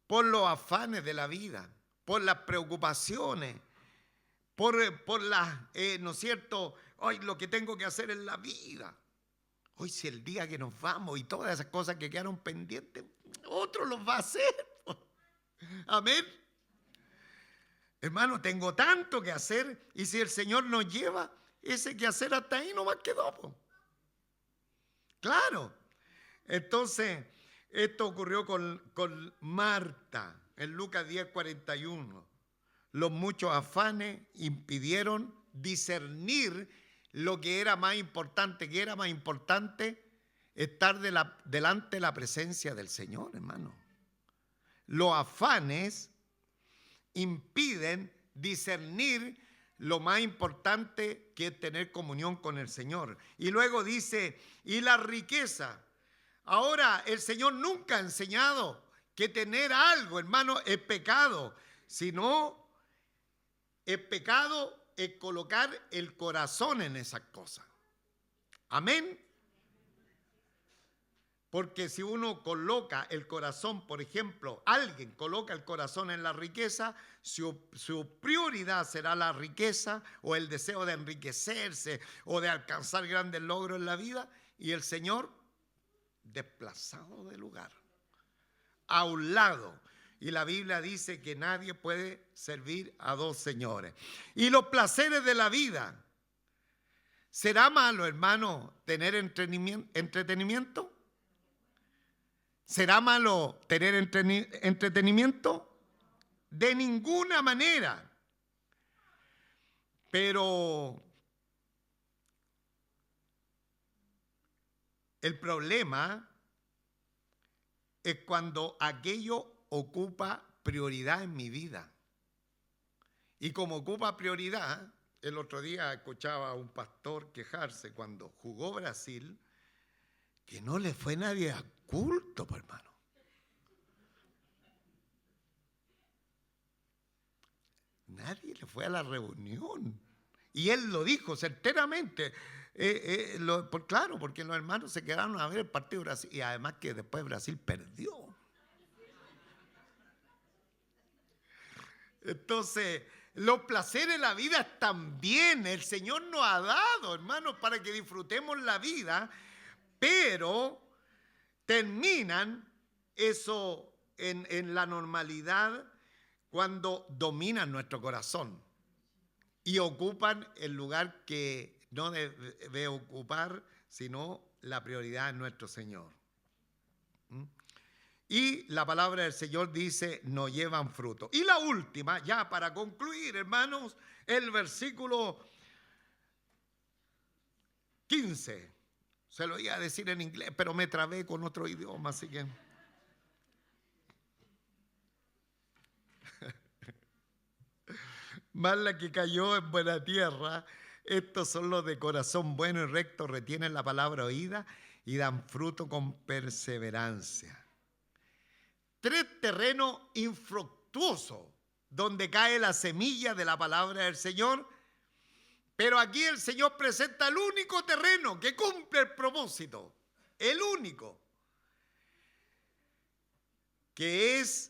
por los afanes de la vida, por las preocupaciones, por las, ¿no es cierto? Hoy lo que tengo que hacer en la vida. Hoy si el día que nos vamos y todas esas cosas que quedaron pendientes, otro los va a hacer. Amén. Hermano, tengo tanto que hacer y si el Señor nos lleva, ese que hacer hasta ahí nomás quedó. Claro. Entonces, esto ocurrió con Marta en Lucas 10:41. Los muchos afanes impidieron discernir lo que era más importante. ¿Qué era más importante? Estar delante de la presencia del Señor, hermano. Los afanes impiden discernir lo más importante que es tener comunión con el Señor. Y luego dice, y la riqueza. Ahora, el Señor nunca ha enseñado que tener algo, hermano, es pecado, sino es pecado es colocar el corazón en esas cosas. Amén. Porque si uno coloca el corazón, por ejemplo, alguien coloca el corazón en la riqueza, su prioridad será la riqueza o el deseo de enriquecerse o de alcanzar grandes logros en la vida, y el Señor desplazado de lugar, a un lado. Y la Biblia dice que nadie puede servir a dos señores. Y los placeres de la vida. ¿Será malo, hermano, tener entretenimiento? ¿Será malo tener entretenimiento? De ninguna manera. Pero el problema es cuando aquello ocupa prioridad en mi vida. Y como ocupa prioridad, el otro día escuchaba a un pastor quejarse cuando jugó Brasil, que no le fue nadie a culto, pues, hermano. Nadie le fue a la reunión. Y él lo dijo certeramente. Claro, porque los hermanos se quedaron a ver el partido de Brasil. Y además que después Brasil perdió. Entonces, los placeres de la vida están bien. El Señor nos ha dado, hermanos, para que disfrutemos la vida. Pero terminan eso en la normalidad cuando dominan nuestro corazón y ocupan el lugar que no debe ocupar, sino la prioridad en nuestro Señor. Y la palabra del Señor dice, no llevan fruto. Y la última, ya para concluir, hermanos, el versículo 15. Se lo iba a decir en inglés, pero me trabé con otro idioma, así que... Más la que cayó en buena tierra, estos son los de corazón bueno y recto, retienen la palabra oída y dan fruto con perseverancia. 3 terrenos infructuosos donde cae la semilla de la palabra del Señor, pero aquí el Señor presenta el único terreno que cumple el propósito, el único, que es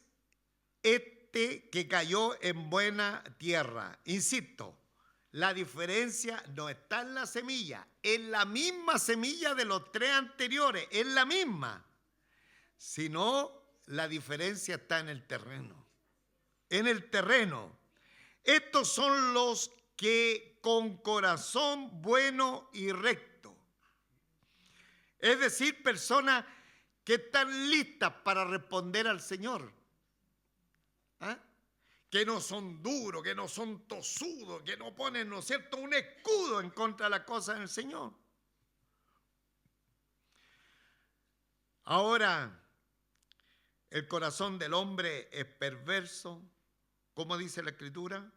que cayó en buena tierra. Insisto, la diferencia no está en la semilla, es la misma semilla de los 3 anteriores, es la misma, sino la diferencia está en el terreno. En el terreno. Estos son los que con corazón bueno y recto, es decir, personas que están listas para responder al Señor. ¿Ah? Que no son duros, que no son tosudos, que no ponen, ¿no es cierto?, un escudo en contra de las cosas del Señor. Ahora, el corazón del hombre es perverso. ¿Cómo dice la Escritura?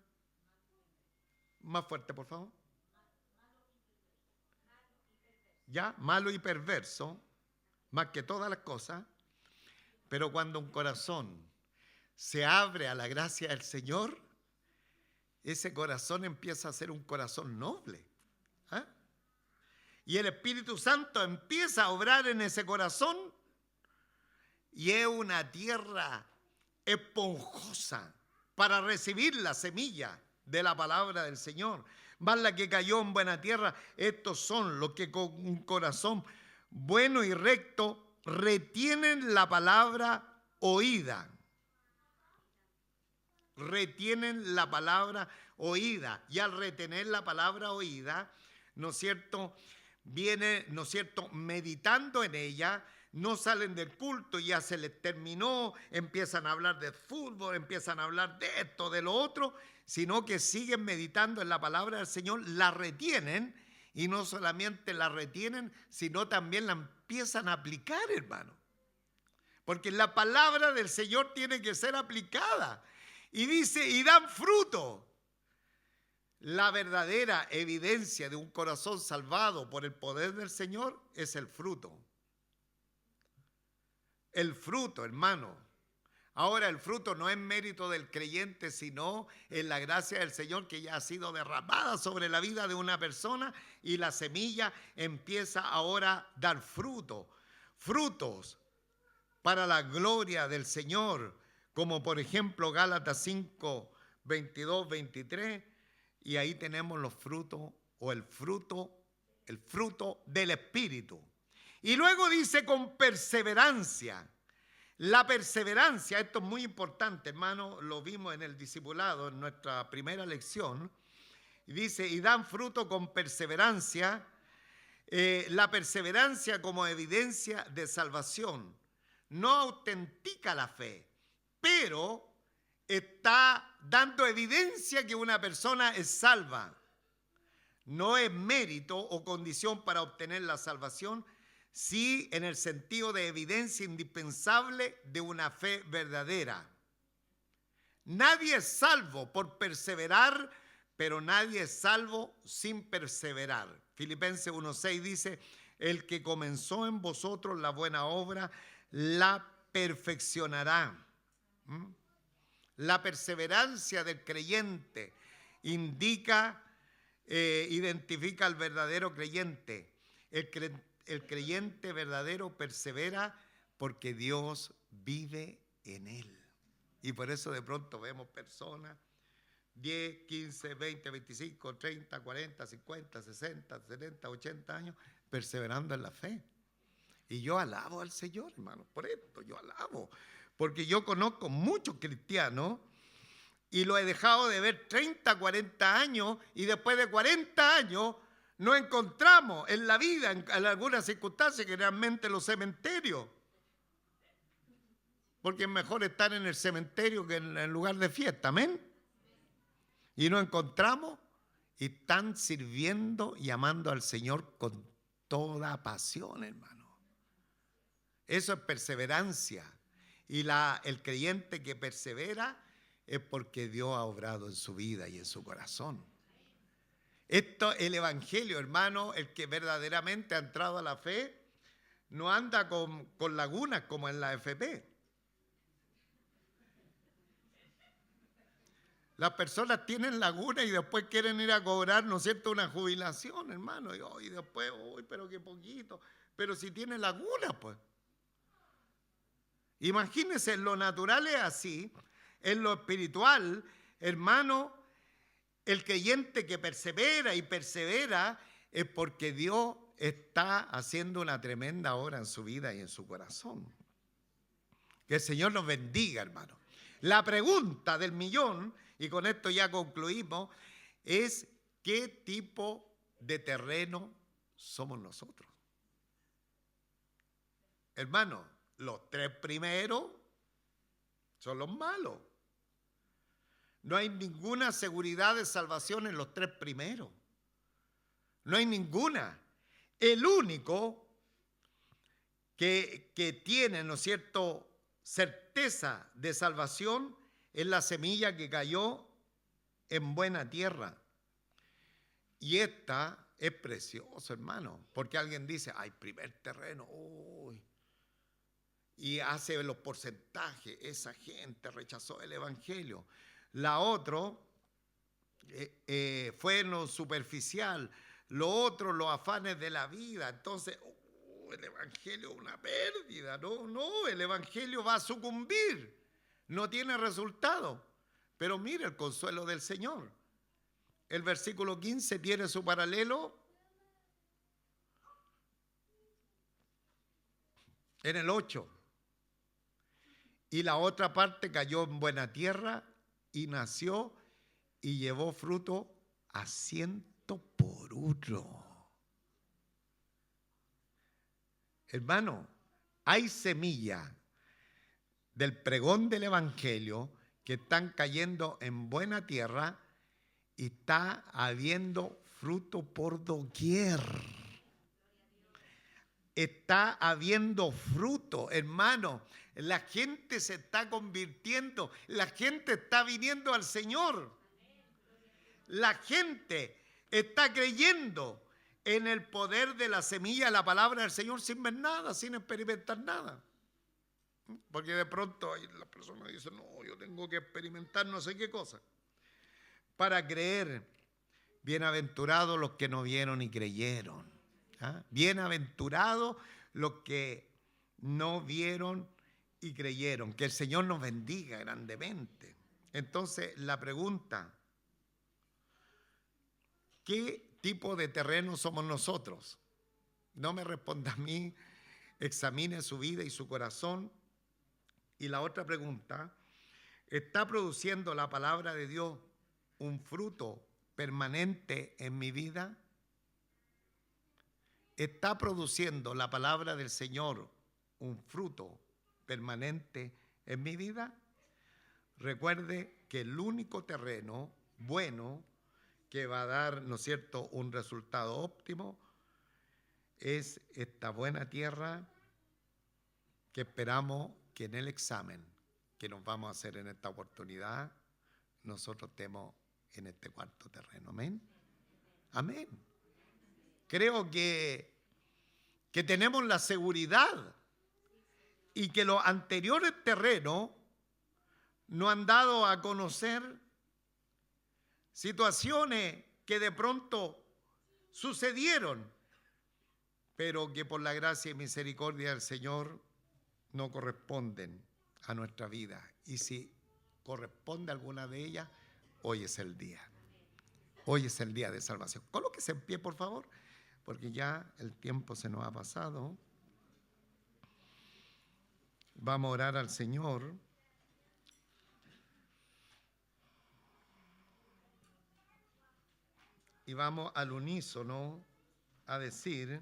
Más fuerte, por favor. Ya, malo y perverso, más que todas las cosas. Pero cuando un corazón se abre a la gracia del Señor, ese corazón empieza a ser un corazón noble. ¿Ah? Y el Espíritu Santo empieza a obrar en ese corazón y es una tierra esponjosa para recibir la semilla de la palabra del Señor. Más la que cayó en buena tierra, estos son los que con un corazón bueno y recto retienen la palabra oída. Retienen la palabra oída. Y al retener la palabra oída, ¿no es cierto?, viene, ¿no es cierto?, meditando en ella. No salen del culto, ya se les terminó, empiezan a hablar de fútbol, empiezan a hablar de esto, de lo otro, sino que siguen meditando en la palabra del Señor, la retienen, y no solamente la retienen, sino también la empiezan a aplicar, hermano. Porque la palabra del Señor tiene que ser aplicada. Y dice, y dan fruto. La verdadera evidencia de un corazón salvado por el poder del Señor es el fruto. El fruto, hermano. Ahora el fruto no es mérito del creyente, sino en la gracia del Señor que ya ha sido derramada sobre la vida de una persona y la semilla empieza ahora a dar fruto. Frutos para la gloria del Señor, como por ejemplo Gálatas 5, 22, 23, y ahí tenemos los frutos o el fruto del Espíritu. Y luego dice con perseverancia. La perseverancia, esto es muy importante, hermano, lo vimos en el discipulado, en nuestra primera lección. Y dice, y dan fruto con perseverancia, la perseverancia como evidencia de salvación. No autentica la fe, pero está dando evidencia que una persona es salva. No es mérito o condición para obtener la salvación, sí en el sentido de evidencia indispensable de una fe verdadera. Nadie es salvo por perseverar, pero nadie es salvo sin perseverar. Filipenses 1:6 dice, el que comenzó en vosotros la buena obra, la perfeccionará. ¿Mm? La perseverancia del creyente identifica al verdadero creyente. El creyente verdadero persevera porque Dios vive en él. Y por eso de pronto vemos personas 10, 15, 20, 25, 30, 40, 50, 60, 70, 80 años perseverando en la fe. Y yo alabo al Señor, hermano, por esto, yo alabo. Porque yo conozco muchos cristianos y lo he dejado de ver 30, 40 años y después de 40 años nos encontramos en la vida, en algunas circunstancias, generalmente en los cementerios. Porque es mejor estar en el cementerio que en el lugar de fiesta, amén. Y nos encontramos y están sirviendo y amando al Señor con toda pasión, hermano. Eso es perseverancia. Y el creyente que persevera es porque Dios ha obrado en su vida y en su corazón. El evangelio, hermano, el que verdaderamente ha entrado a la fe, no anda con lagunas como en la FP. Las personas tienen lagunas y después quieren ir a cobrar, ¿no es cierto?, una jubilación, hermano. Y después, pero qué poquito. Pero si tiene lagunas, pues. Imagínense, en lo natural es así, en lo espiritual, hermano, el creyente que persevera y persevera es porque Dios está haciendo una tremenda obra en su vida y en su corazón. Que el Señor nos bendiga, hermano. La pregunta del millón, y con esto ya concluimos, es ¿qué tipo de terreno somos nosotros? Hermano, los 3 primeros son los malos. No hay ninguna seguridad de salvación en los 3 primeros. No hay ninguna. El único que tiene, ¿no es cierto?, certeza de salvación es la semilla que cayó en buena tierra. Y esta es preciosa, hermano, porque alguien dice, ay, primer terreno, uy, y hace los porcentajes, esa gente rechazó el evangelio. La otra fue en lo superficial, lo otro, los afanes de la vida. Entonces, el evangelio es una pérdida, no, el evangelio va a sucumbir, no tiene resultado. Pero mire el consuelo del Señor. El versículo 15 tiene su paralelo en el 8. Y la otra parte cayó en buena tierra y nació y llevó fruto a 100%. Hermano, hay semillas del pregón del evangelio que están cayendo en buena tierra y está habiendo fruto por doquier. Está habiendo fruto, hermano. La gente se está convirtiendo, la gente está viniendo al Señor. La gente está creyendo en el poder de la semilla, la palabra del Señor, sin ver nada, sin experimentar nada. Porque de pronto las personas dicen, no, yo tengo que experimentar no sé qué cosa para creer. Bienaventurados los que no vieron y creyeron. ¿Ah? Bienaventurados los que no vieron y creyeron. Que el Señor nos bendiga grandemente. Entonces, la pregunta, ¿qué tipo de terreno somos nosotros? No me responda a mí, examine su vida y su corazón. Y la otra pregunta, ¿está produciendo la palabra de Dios un fruto permanente en mi vida? ¿Está produciendo la palabra del Señor un fruto permanente en mi vida? Recuerde que el único terreno bueno que va a dar, ¿no es cierto?, un resultado óptimo es esta buena tierra que esperamos que en el examen que nos vamos a hacer en esta oportunidad nosotros estemos en este cuarto terreno. Amén. Amén. Creo que que tenemos la seguridad y que los anteriores terrenos nos han dado a conocer situaciones que de pronto sucedieron, pero que por la gracia y misericordia del Señor no corresponden a nuestra vida. Y si corresponde a alguna de ellas, hoy es el día. Hoy es el día de salvación. Colóquese en pie, por favor, porque ya el tiempo se nos ha pasado. Vamos a orar al Señor. Y vamos al unísono a decir,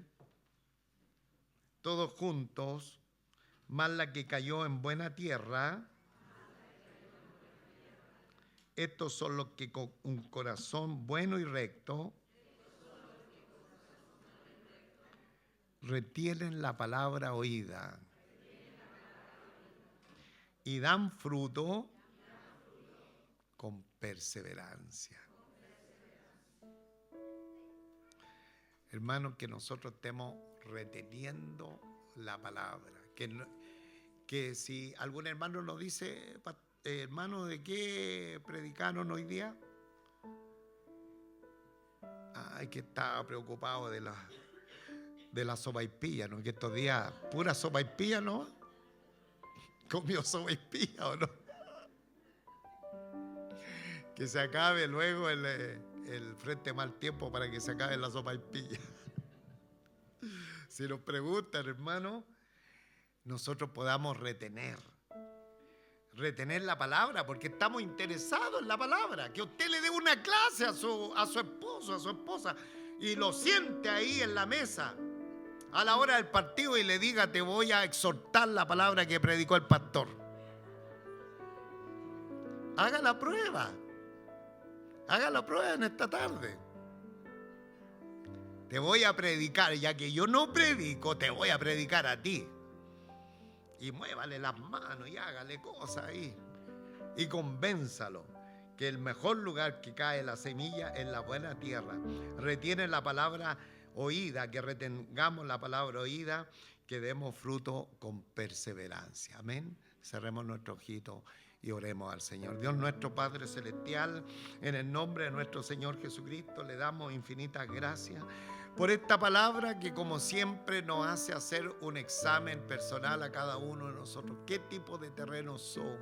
todos juntos, más la que cayó en buena tierra, estos son los que con un corazón bueno y recto retienen la palabra oída y dan fruto con perseverancia. Hermanos, que nosotros estemos reteniendo la palabra. Que si algún hermano nos dice, hermano, ¿de qué predicaron hoy día? Ay, que estaba preocupado de la sopaipilla, ¿no? Que estos días, pura sopaipilla, ¿no? ¿Comió sopaipilla o no? Que se acabe luego el frente mal tiempo para que se acabe la sopaipilla. Si nos preguntan, hermano, nosotros podamos retener la palabra, porque estamos interesados en la palabra. Que usted le dé una clase a su esposo, a su esposa, y lo siente ahí en la mesa a la hora del partido y le diga, te voy a exhortar la palabra que predicó el pastor. Haga la prueba en esta tarde. Te voy a predicar, ya que yo no predico, te voy a predicar a ti. Y muévale las manos y hágale cosas ahí. Y convénzalo que el mejor lugar que cae la semilla es la buena tierra. Retiene la palabra oída, que retengamos la palabra oída, que demos fruto con perseverancia. Amén. Cerremos nuestros ojitos y oremos al Señor. Dios nuestro Padre Celestial, en el nombre de nuestro Señor Jesucristo, le damos infinitas gracias por esta palabra que, como siempre, nos hace hacer un examen personal a cada uno de nosotros. ¿Qué tipo de terreno somos?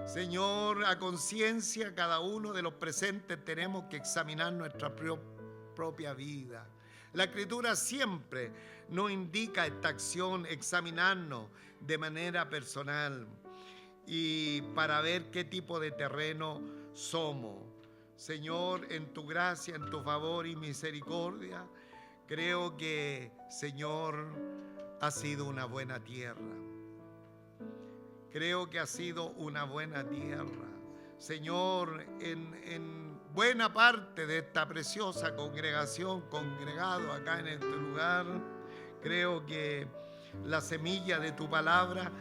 Señor, a conciencia, cada uno de los presentes tenemos que examinar nuestra propia vida. La Escritura siempre nos indica esta acción, examinarnos de manera personal y para ver qué tipo de terreno somos. Señor, en tu gracia, en tu favor y misericordia, creo que, Señor, ha sido una buena tierra. Creo que ha sido una buena tierra. Señor, en buena parte de esta preciosa congregación, congregado acá en este lugar, creo que la semilla de tu palabra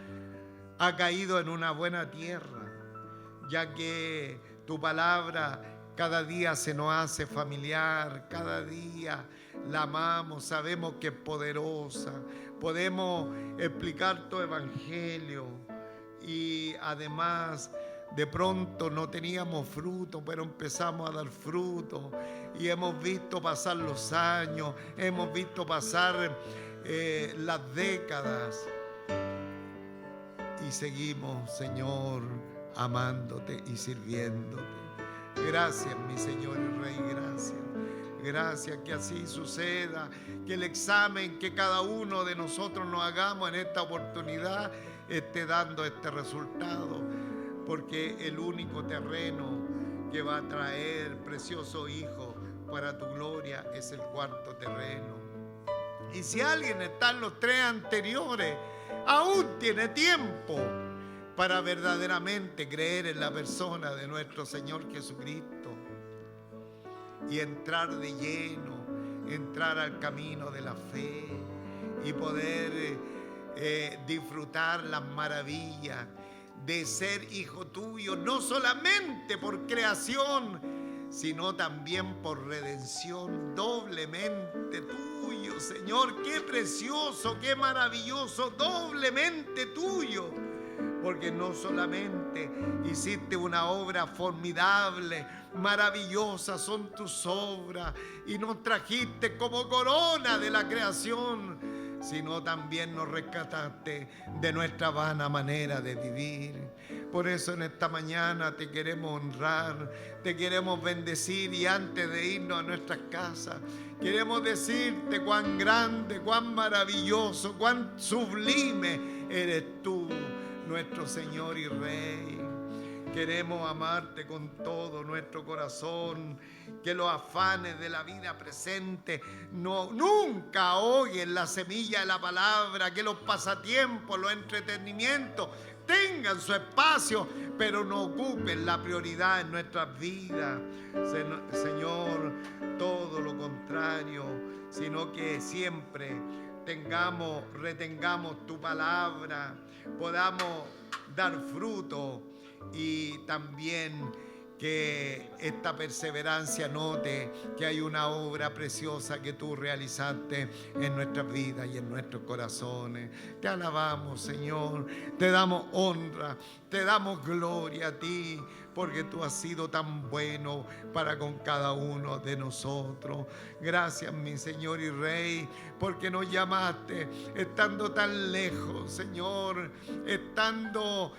ha caído en una buena tierra, ya que tu palabra cada día se nos hace familiar, cada día la amamos, sabemos que es poderosa, podemos explicar tu evangelio y además de pronto no teníamos fruto, pero empezamos a dar fruto y hemos visto pasar los años, hemos visto pasar las décadas y seguimos, Señor, amándote y sirviéndote. Gracias, mi Señor y Rey, gracias. Gracias, que así suceda, que el examen que cada uno de nosotros nos hagamos en esta oportunidad esté dando este resultado, porque el único terreno que va a traer precioso hijo para tu gloria es el cuarto terreno. Y si alguien está en los tres anteriores, aún tiene tiempo para verdaderamente creer en la persona de nuestro Señor Jesucristo y entrar de lleno, entrar al camino de la fe y poder disfrutar las maravillas de ser hijo tuyo, no solamente por creación, sino también por redención, doblemente tuyo, Señor, qué precioso, qué maravilloso, doblemente tuyo. Porque no solamente hiciste una obra formidable, maravillosa son tus obras, y nos trajiste como corona de la creación, sino también nos rescataste de nuestra vana manera de vivir. Por eso en esta mañana te queremos honrar, te queremos bendecir, y antes de irnos a nuestras casas, queremos decirte cuán grande, cuán maravilloso, cuán sublime eres tú, nuestro Señor y Rey. Queremos amarte con todo nuestro corazón. Que los afanes de la vida presente nunca ahoguen la semilla de la palabra. Que los pasatiempos, los entretenimientos tengan su espacio, pero no ocupen la prioridad en nuestras vidas. Señor, todo lo contrario, sino que siempre retengamos tu palabra, podamos dar fruto, y también que esta perseverancia note que hay una obra preciosa que tú realizaste en nuestras vidas y en nuestros corazones. Te alabamos, Señor, te damos honra, te damos gloria a ti, porque tú has sido tan bueno para con cada uno de nosotros. Gracias, mi Señor y Rey, porque nos llamaste estando tan lejos, Señor, estando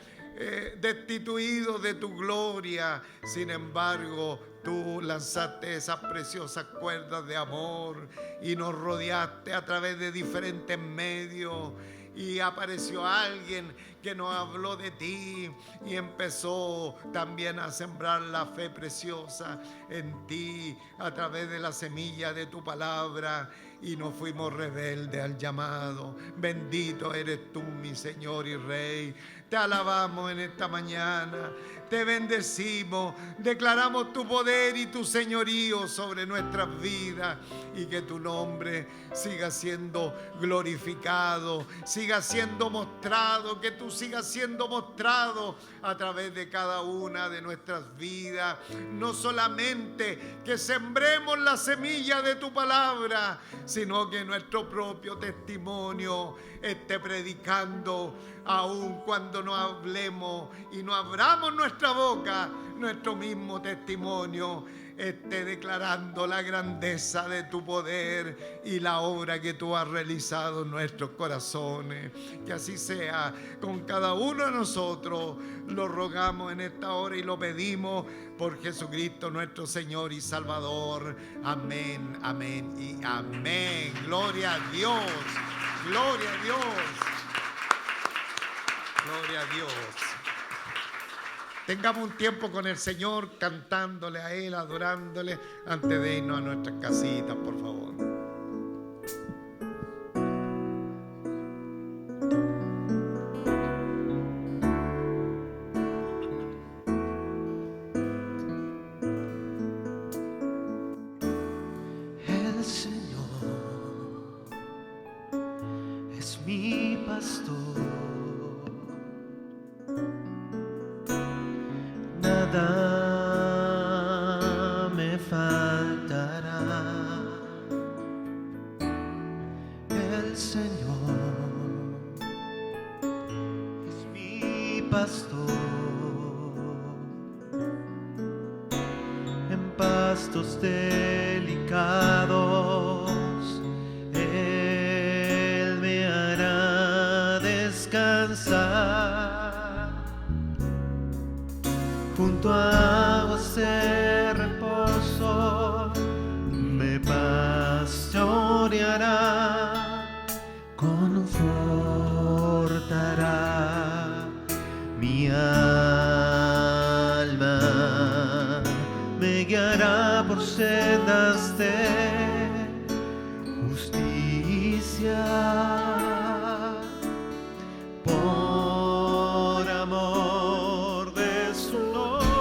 destituido de tu gloria. Sin embargo, tú lanzaste esas preciosas cuerdas de amor y nos rodeaste a través de diferentes medios, y apareció alguien que nos habló de ti y empezó también a sembrar la fe preciosa en ti a través de la semilla de tu palabra, y nos fuimos rebeldes al llamado. Bendito eres tú, mi Señor y Rey. Te alabamos en esta mañana, te bendecimos, declaramos tu poder y tu señorío sobre nuestras vidas, y que tu nombre siga siendo glorificado, siga siendo mostrado, que tú sigas siendo mostrado a través de cada una de nuestras vidas. No solamente que sembremos la semilla de tu palabra, sino que nuestro propio testimonio esté predicando, aun cuando no hablemos y no abramos nuestra boca, nuestro mismo testimonio esté declarando la grandeza de tu poder y la obra que tú has realizado en nuestros corazones. Que así sea con cada uno de nosotros. Lo rogamos en esta hora y lo pedimos por Jesucristo nuestro Señor y Salvador. Amén, amén y amén. Gloria a Dios, gloria a Dios, gloria a Dios. Tengamos un tiempo con el Señor, cantándole a Él, adorándole, antes de irnos a nuestras casitas, por favor. El Señor es mi pastor. Nada me faltará. El Señor es mi pastor. En pastos delicados Él me hará descansar. Junto a aguas de reposo me pastoreará, confortará mi alma, me guiará por sendas de justicia. Por amor de su nombre,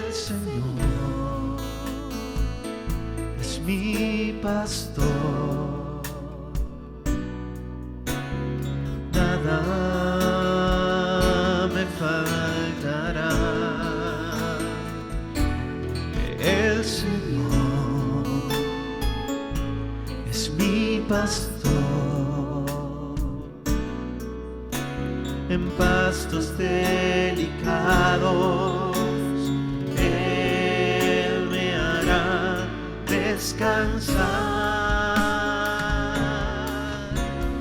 el Señor es mi pastor. Nada me faltará. Señor es mi pastor, en pastos delicados Él me hará descansar.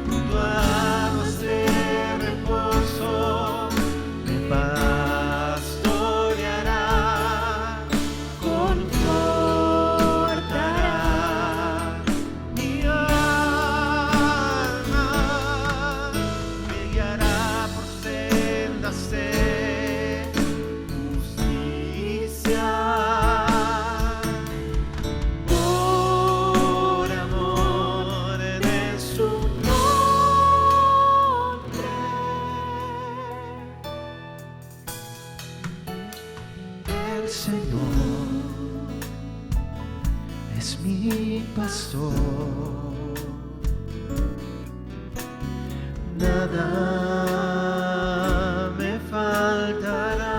Junto a aguas de reposo me pastoreará, confortará mi alma, me guiará por sendas de justicia. Por amor de su nombre, el Señor es mi pastor, nada me faltará,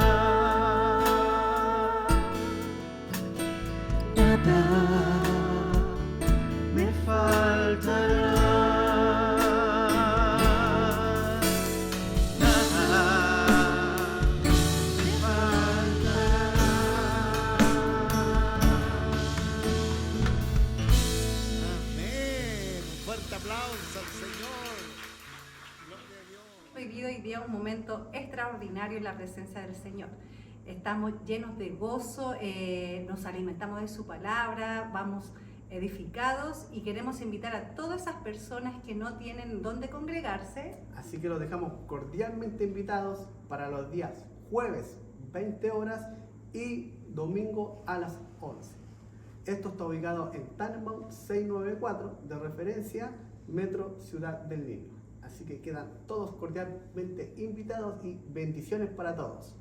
nada me faltará, nada me faltará. Amén. Un fuerte aplauso al Señor. Gloria a Dios. Hoy día un momento extraordinario en la presencia del Señor. Estamos llenos de gozo, nos alimentamos de su palabra, vamos edificados y queremos invitar a todas esas personas que no tienen dónde congregarse. Así que los dejamos cordialmente invitados para los días jueves 20 horas y domingo a las 11. Esto está ubicado en Tannenbaum 694, de referencia Metro Ciudad del Niño. Así que quedan todos cordialmente invitados y bendiciones para todos.